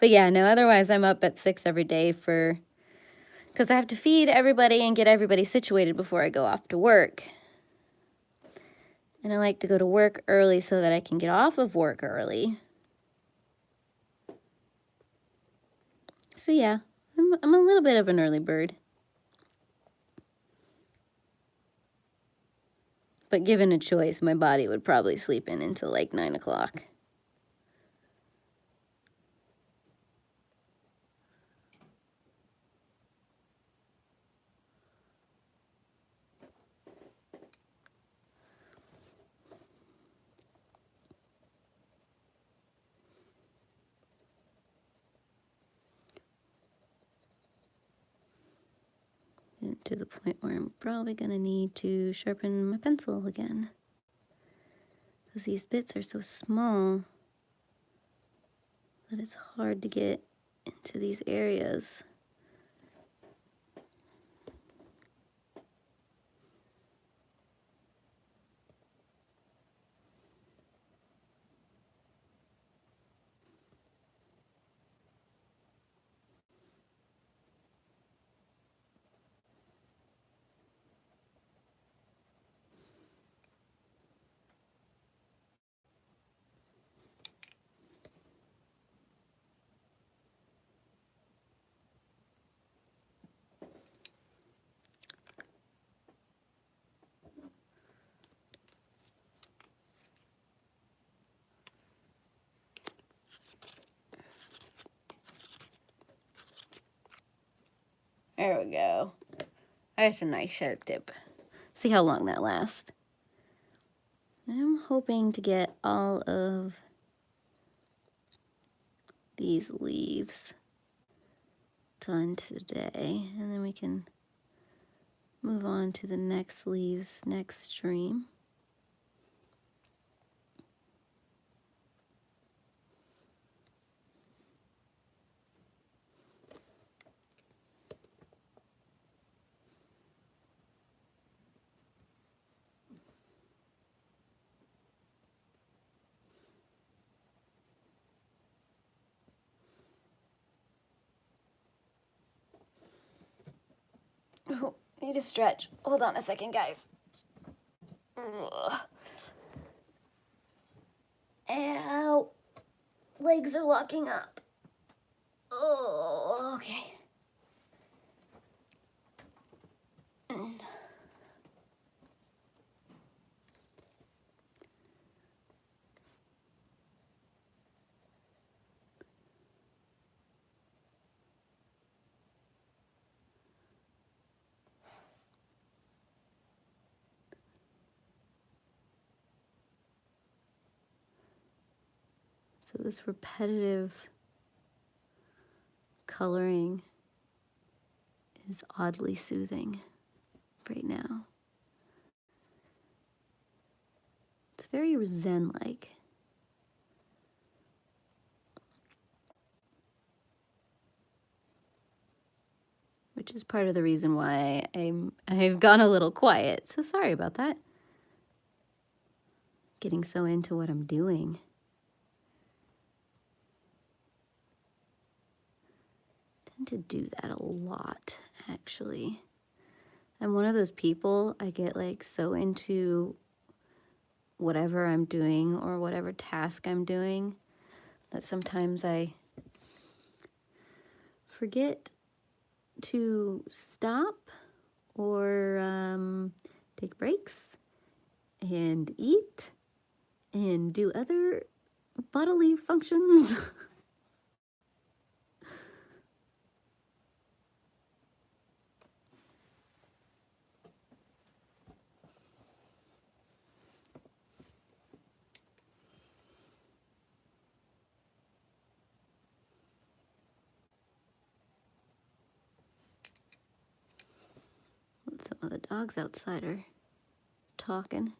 But yeah, no, otherwise I'm up at 6 every day because I have to feed everybody and get everybody situated before I go off to work. And I like to go to work early so that I can get off of work early. So yeah, I'm a little bit of an early bird. But given a choice, my body would probably sleep in until like 9 o'clock. And to the point where I'm probably going to need to sharpen my pencil again. Because these bits are so small that it's hard to get into these areas. There we go. That's a nice sharp tip. See how long that lasts. I'm hoping to get all of these leaves done today, and then we can move on to the next leaves next stream. Oh, need to stretch. Hold on a second, guys. Ugh. Ow. Legs are locking up. Oh, okay. So this repetitive coloring is oddly soothing right now. It's very Zen-like. Which is part of the reason why I've gone a little quiet. So sorry about that. Getting so into what I'm doing. I tend to do that a lot, actually. I'm one of those people, I get like so into whatever I'm doing or whatever task I'm doing that sometimes I forget to stop or take breaks and eat and do other bodily functions. Some of the dogs outside are talking.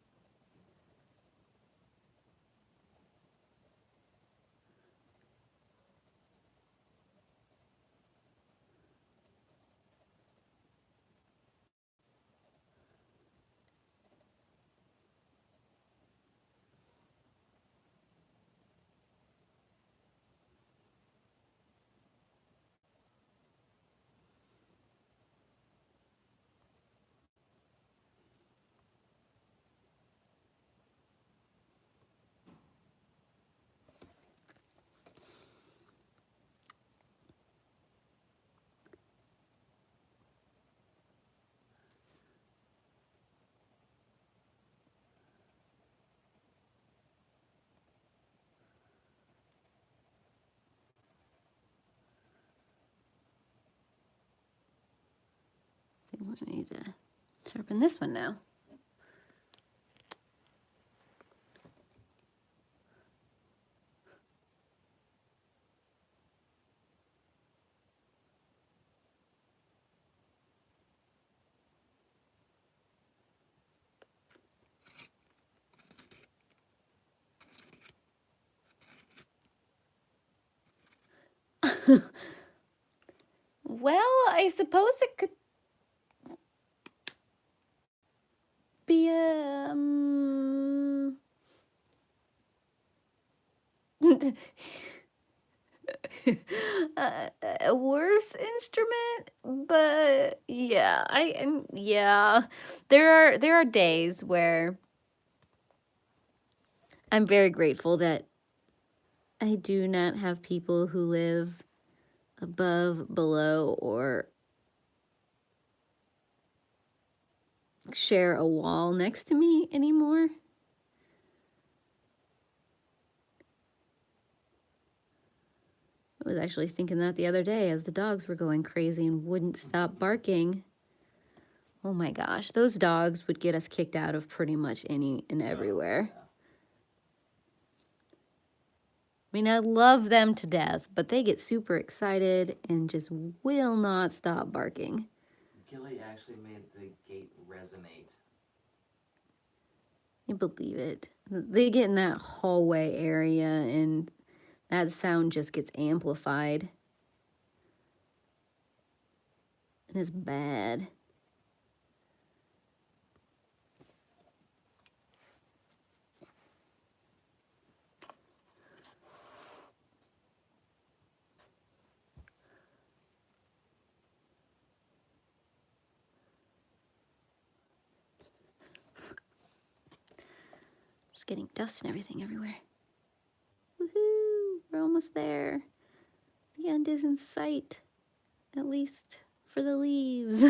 I need to sharpen this one now. Well, I suppose it could be a worse instrument, but yeah, there are days where I'm very grateful that I do not have people who live above, below, or share a wall next to me anymore. I was actually thinking that the other day as the dogs were going crazy and wouldn't stop barking. Oh my gosh, those dogs would get us kicked out of pretty much any and everywhere. I mean, I love them to death, but they get super excited and just will not stop barking. Gilly actually made the gate resonate. You believe it. They get in that hallway area and that sound just gets amplified. And it's bad. Just getting dust and everything everywhere. Woohoo! We're almost there. The end is in sight. At least for the leaves.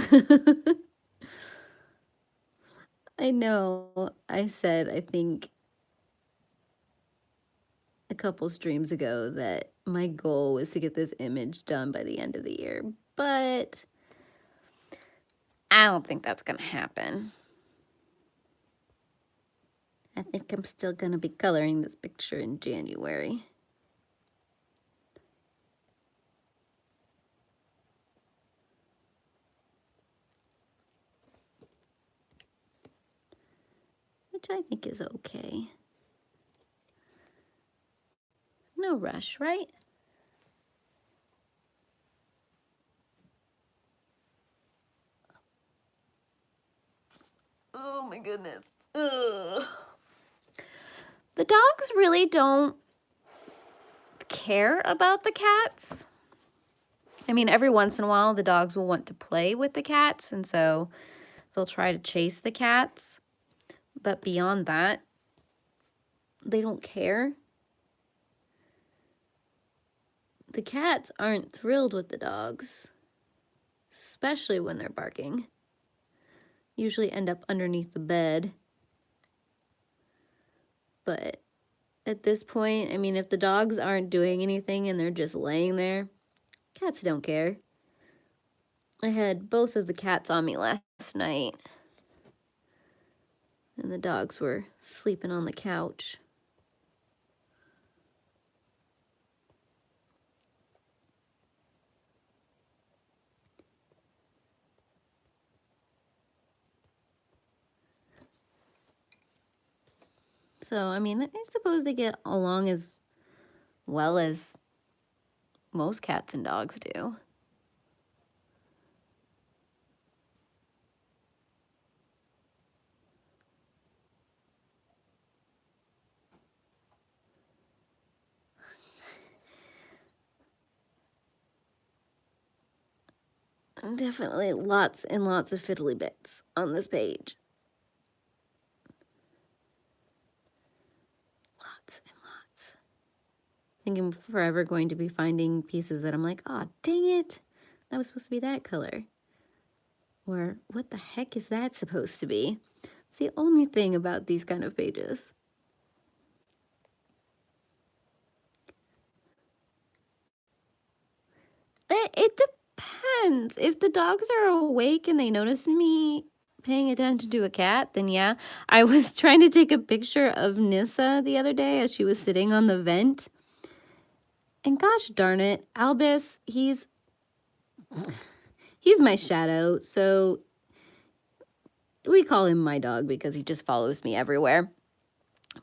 I know. I said, I think a couple streams ago that my goal was to get this image done by the end of the year, but I don't think that's gonna happen. I think I'm still gonna be coloring this picture in January. Which I think is okay. No rush, right? Oh my goodness. Ugh. The dogs really don't care about the cats. I mean, every once in a while, the dogs will want to play with the cats, and so they'll try to chase the cats. But beyond that, they don't care. The cats aren't thrilled with the dogs, especially when they're barking. Usually end up underneath the bed. But at this point, I mean, if the dogs aren't doing anything and they're just laying there, cats don't care. I had both of the cats on me last night, and the dogs were sleeping on the couch. So, I mean, I suppose they get along as well as most cats and dogs do. Definitely lots and lots of fiddly bits on this page. Lots and lots. I think I'm forever going to be finding pieces that I'm like, oh, dang it. That was supposed to be that color. Or what the heck is that supposed to be? It's the only thing about these kind of pages. It depends. If the dogs are awake and they notice me paying attention to a cat, then yeah. I was trying to take a picture of Nissa the other day as she was sitting on the vent. And gosh darn it, Albus, he's my shadow, so we call him my dog because he just follows me everywhere.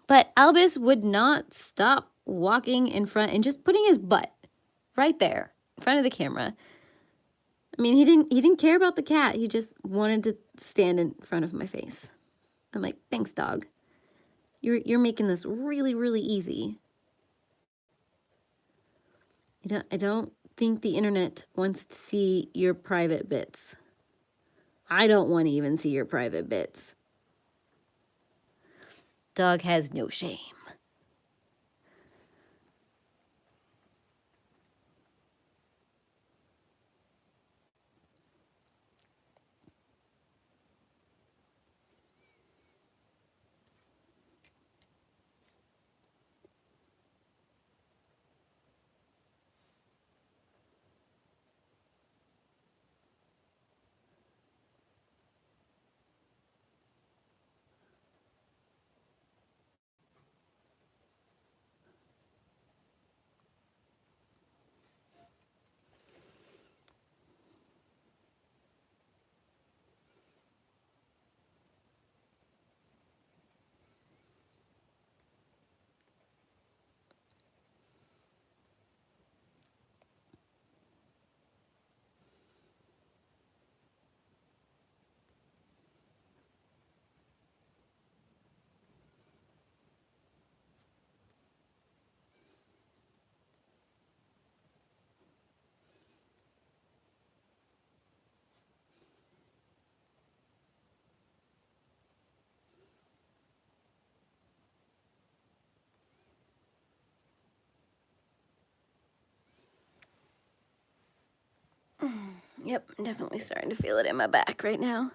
But Albus would not stop walking in front and just putting his butt right there in front of the camera. I mean, he didn't care about the cat. He just wanted to stand in front of my face. I'm like, thanks, dog. You're making this really, really easy. I don't think the internet wants to see your private bits. I don't want to even see your private bits. Dog has no shame. Yep, I'm definitely starting to feel it in my back right now.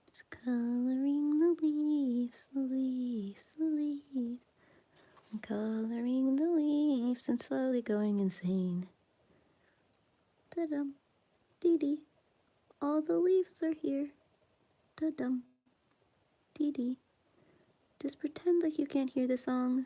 Just coloring the leaves, the leaves, the leaves. I'm coloring the leaves and slowly going insane. Da-dum, dee-dee. All the leaves are here. Da-dum, dee-dee. Just pretend like you can't hear the song.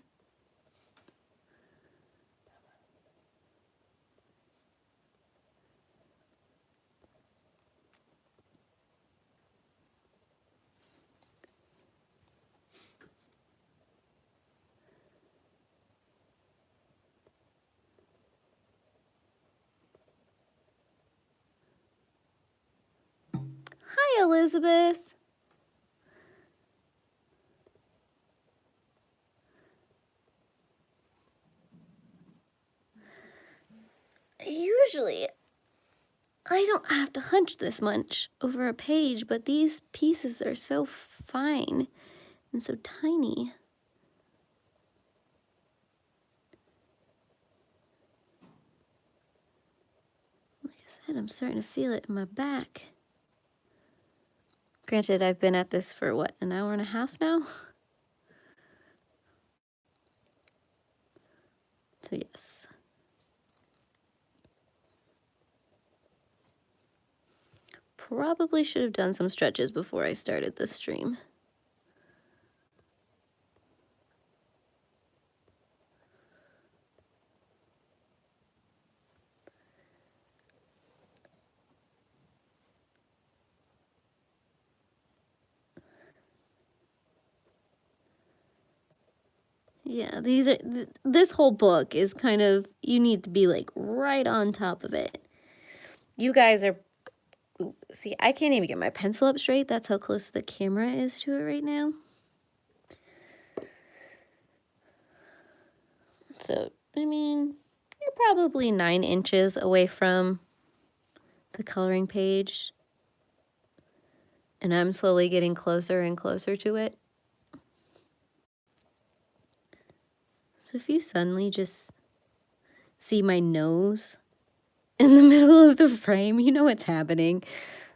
Hi, Elizabeth. Usually, I don't have to hunch this much over a page, but these pieces are so fine and so tiny. Like I said, I'm starting to feel it in my back. Granted, I've been at this for, what, an hour and a half now? So yes. Probably should have done some stretches before I started this stream. Yeah, this whole book is kind of, you need to be like right on top of it. You guys are, see, I can't even get my pencil up straight. That's how close the camera is to it right now. So I mean, you're probably 9 inches away from the coloring page. And I'm slowly getting closer and closer to it. So if you suddenly just see my nose in the middle of the frame, you know what's happening.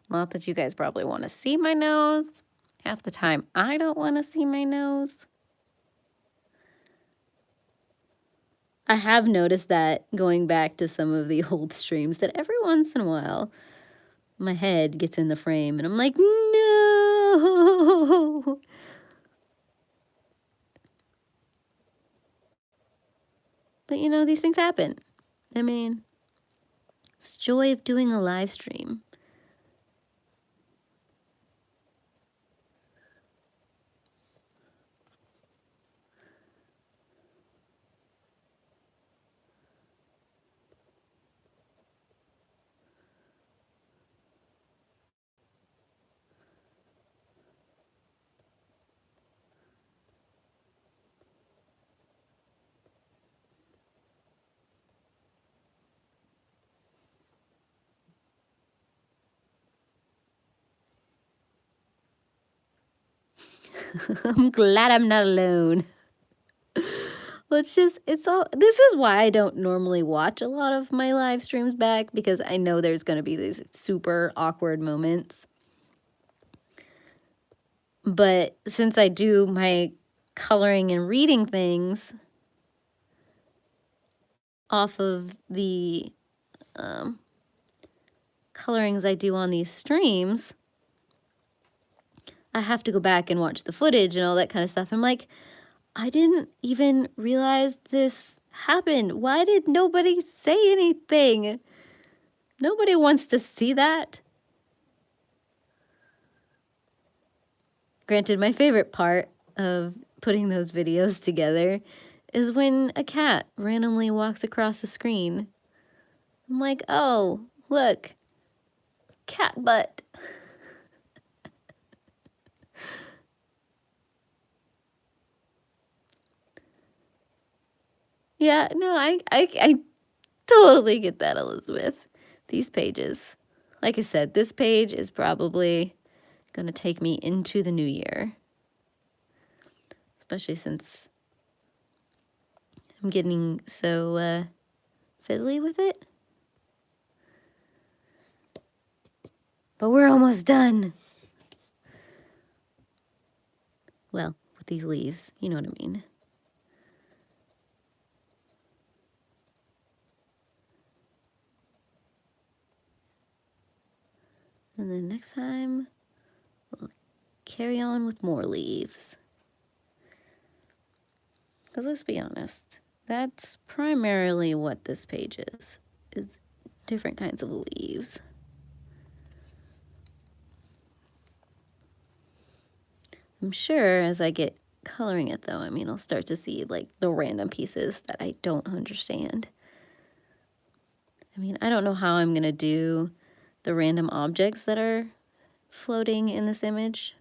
Not that you guys probably want to see my nose. Half the time, I don't want to see my nose. I have noticed that going back to some of the old streams that every once in a while, my head gets in the frame and I'm like, no. But you know, these things happen. I mean, it's the joy of doing a live stream. I'm glad I'm not alone. Well, this is why I don't normally watch a lot of my live streams back, because I know there's going to be these super awkward moments. But since I do my coloring and reading things off of the colorings I do on these streams, I have to go back and watch the footage and all that kind of stuff. I'm like, I didn't even realize this happened. Why did nobody say anything? Nobody wants to see that. Granted, my favorite part of putting those videos together is when a cat randomly walks across the screen. I'm like, oh, look, cat butt. Yeah, no, I totally get that, Elizabeth. These pages. Like I said, this page is probably going to take me into the new year. Especially since I'm getting so fiddly with it. But we're almost done. Well, with these leaves, you know what I mean. And then next time, we'll carry on with more leaves. Because let's be honest, that's primarily what this page is different kinds of leaves. I'm sure as I get coloring it though, I mean, I'll start to see like the random pieces that I don't understand. I mean, I don't know how I'm gonna do the random objects that are floating in this image.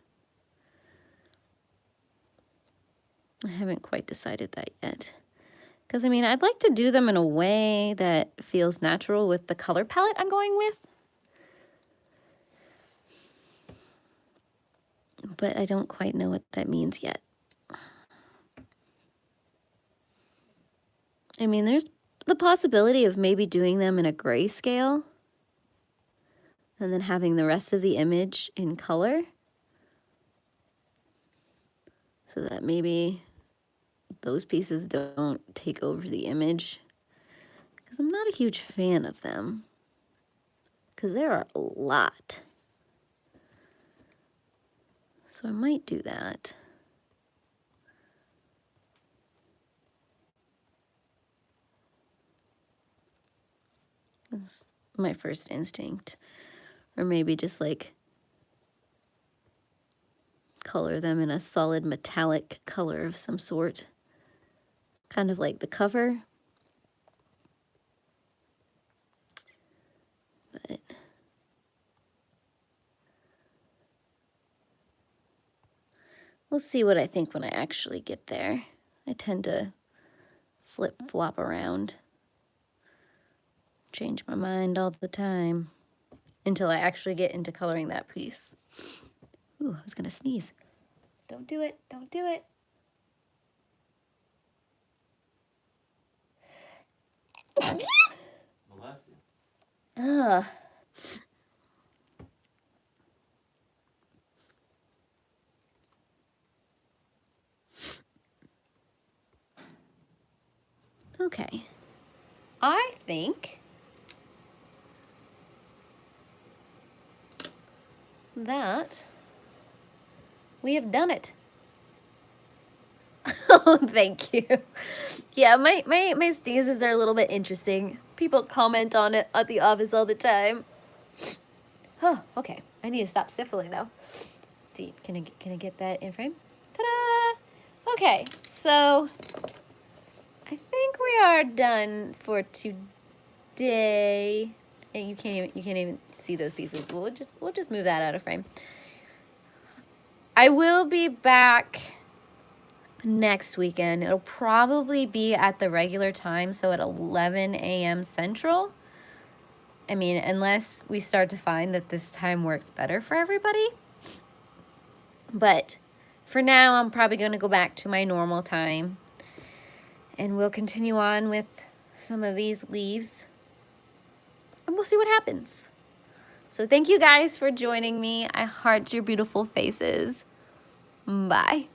I haven't quite decided that yet. Because, I mean, I'd like to do them in a way that feels natural with the color palette I'm going with. But I don't quite know what that means yet. I mean, there's the possibility of maybe doing them in a grayscale and then having the rest of the image in color. So that maybe those pieces don't take over the image. Because I'm not a huge fan of them. Because there are a lot. So I might do that. That's my first instinct. Or maybe just like color them in a solid metallic color of some sort. Kind of like the cover. But we'll see what I think when I actually get there. I tend to flip-flop around. Change my mind all the time until I actually get into coloring that piece. Ooh, I was gonna sneeze. Don't do it, don't do it. Bless you. Ugh. Okay. I think that we have done it. Oh, thank you. Yeah, my sneezes are a little bit interesting. People comment on it at the office all the time. Oh, okay. I need to stop sniffling though. Let's see, can I get that in frame? Ta-da! Okay, so I think we are done for today. And you can't even see those pieces. We'll just move that out of frame. I will be back next weekend. It'll probably be at the regular time, so at 11 a.m. Central. I mean, unless we start to find that this time works better for everybody. But for now, I'm probably going to go back to my normal time. And we'll continue on with some of these leaves. And we'll see what happens. So thank you guys for joining me. I heart your beautiful faces. Bye.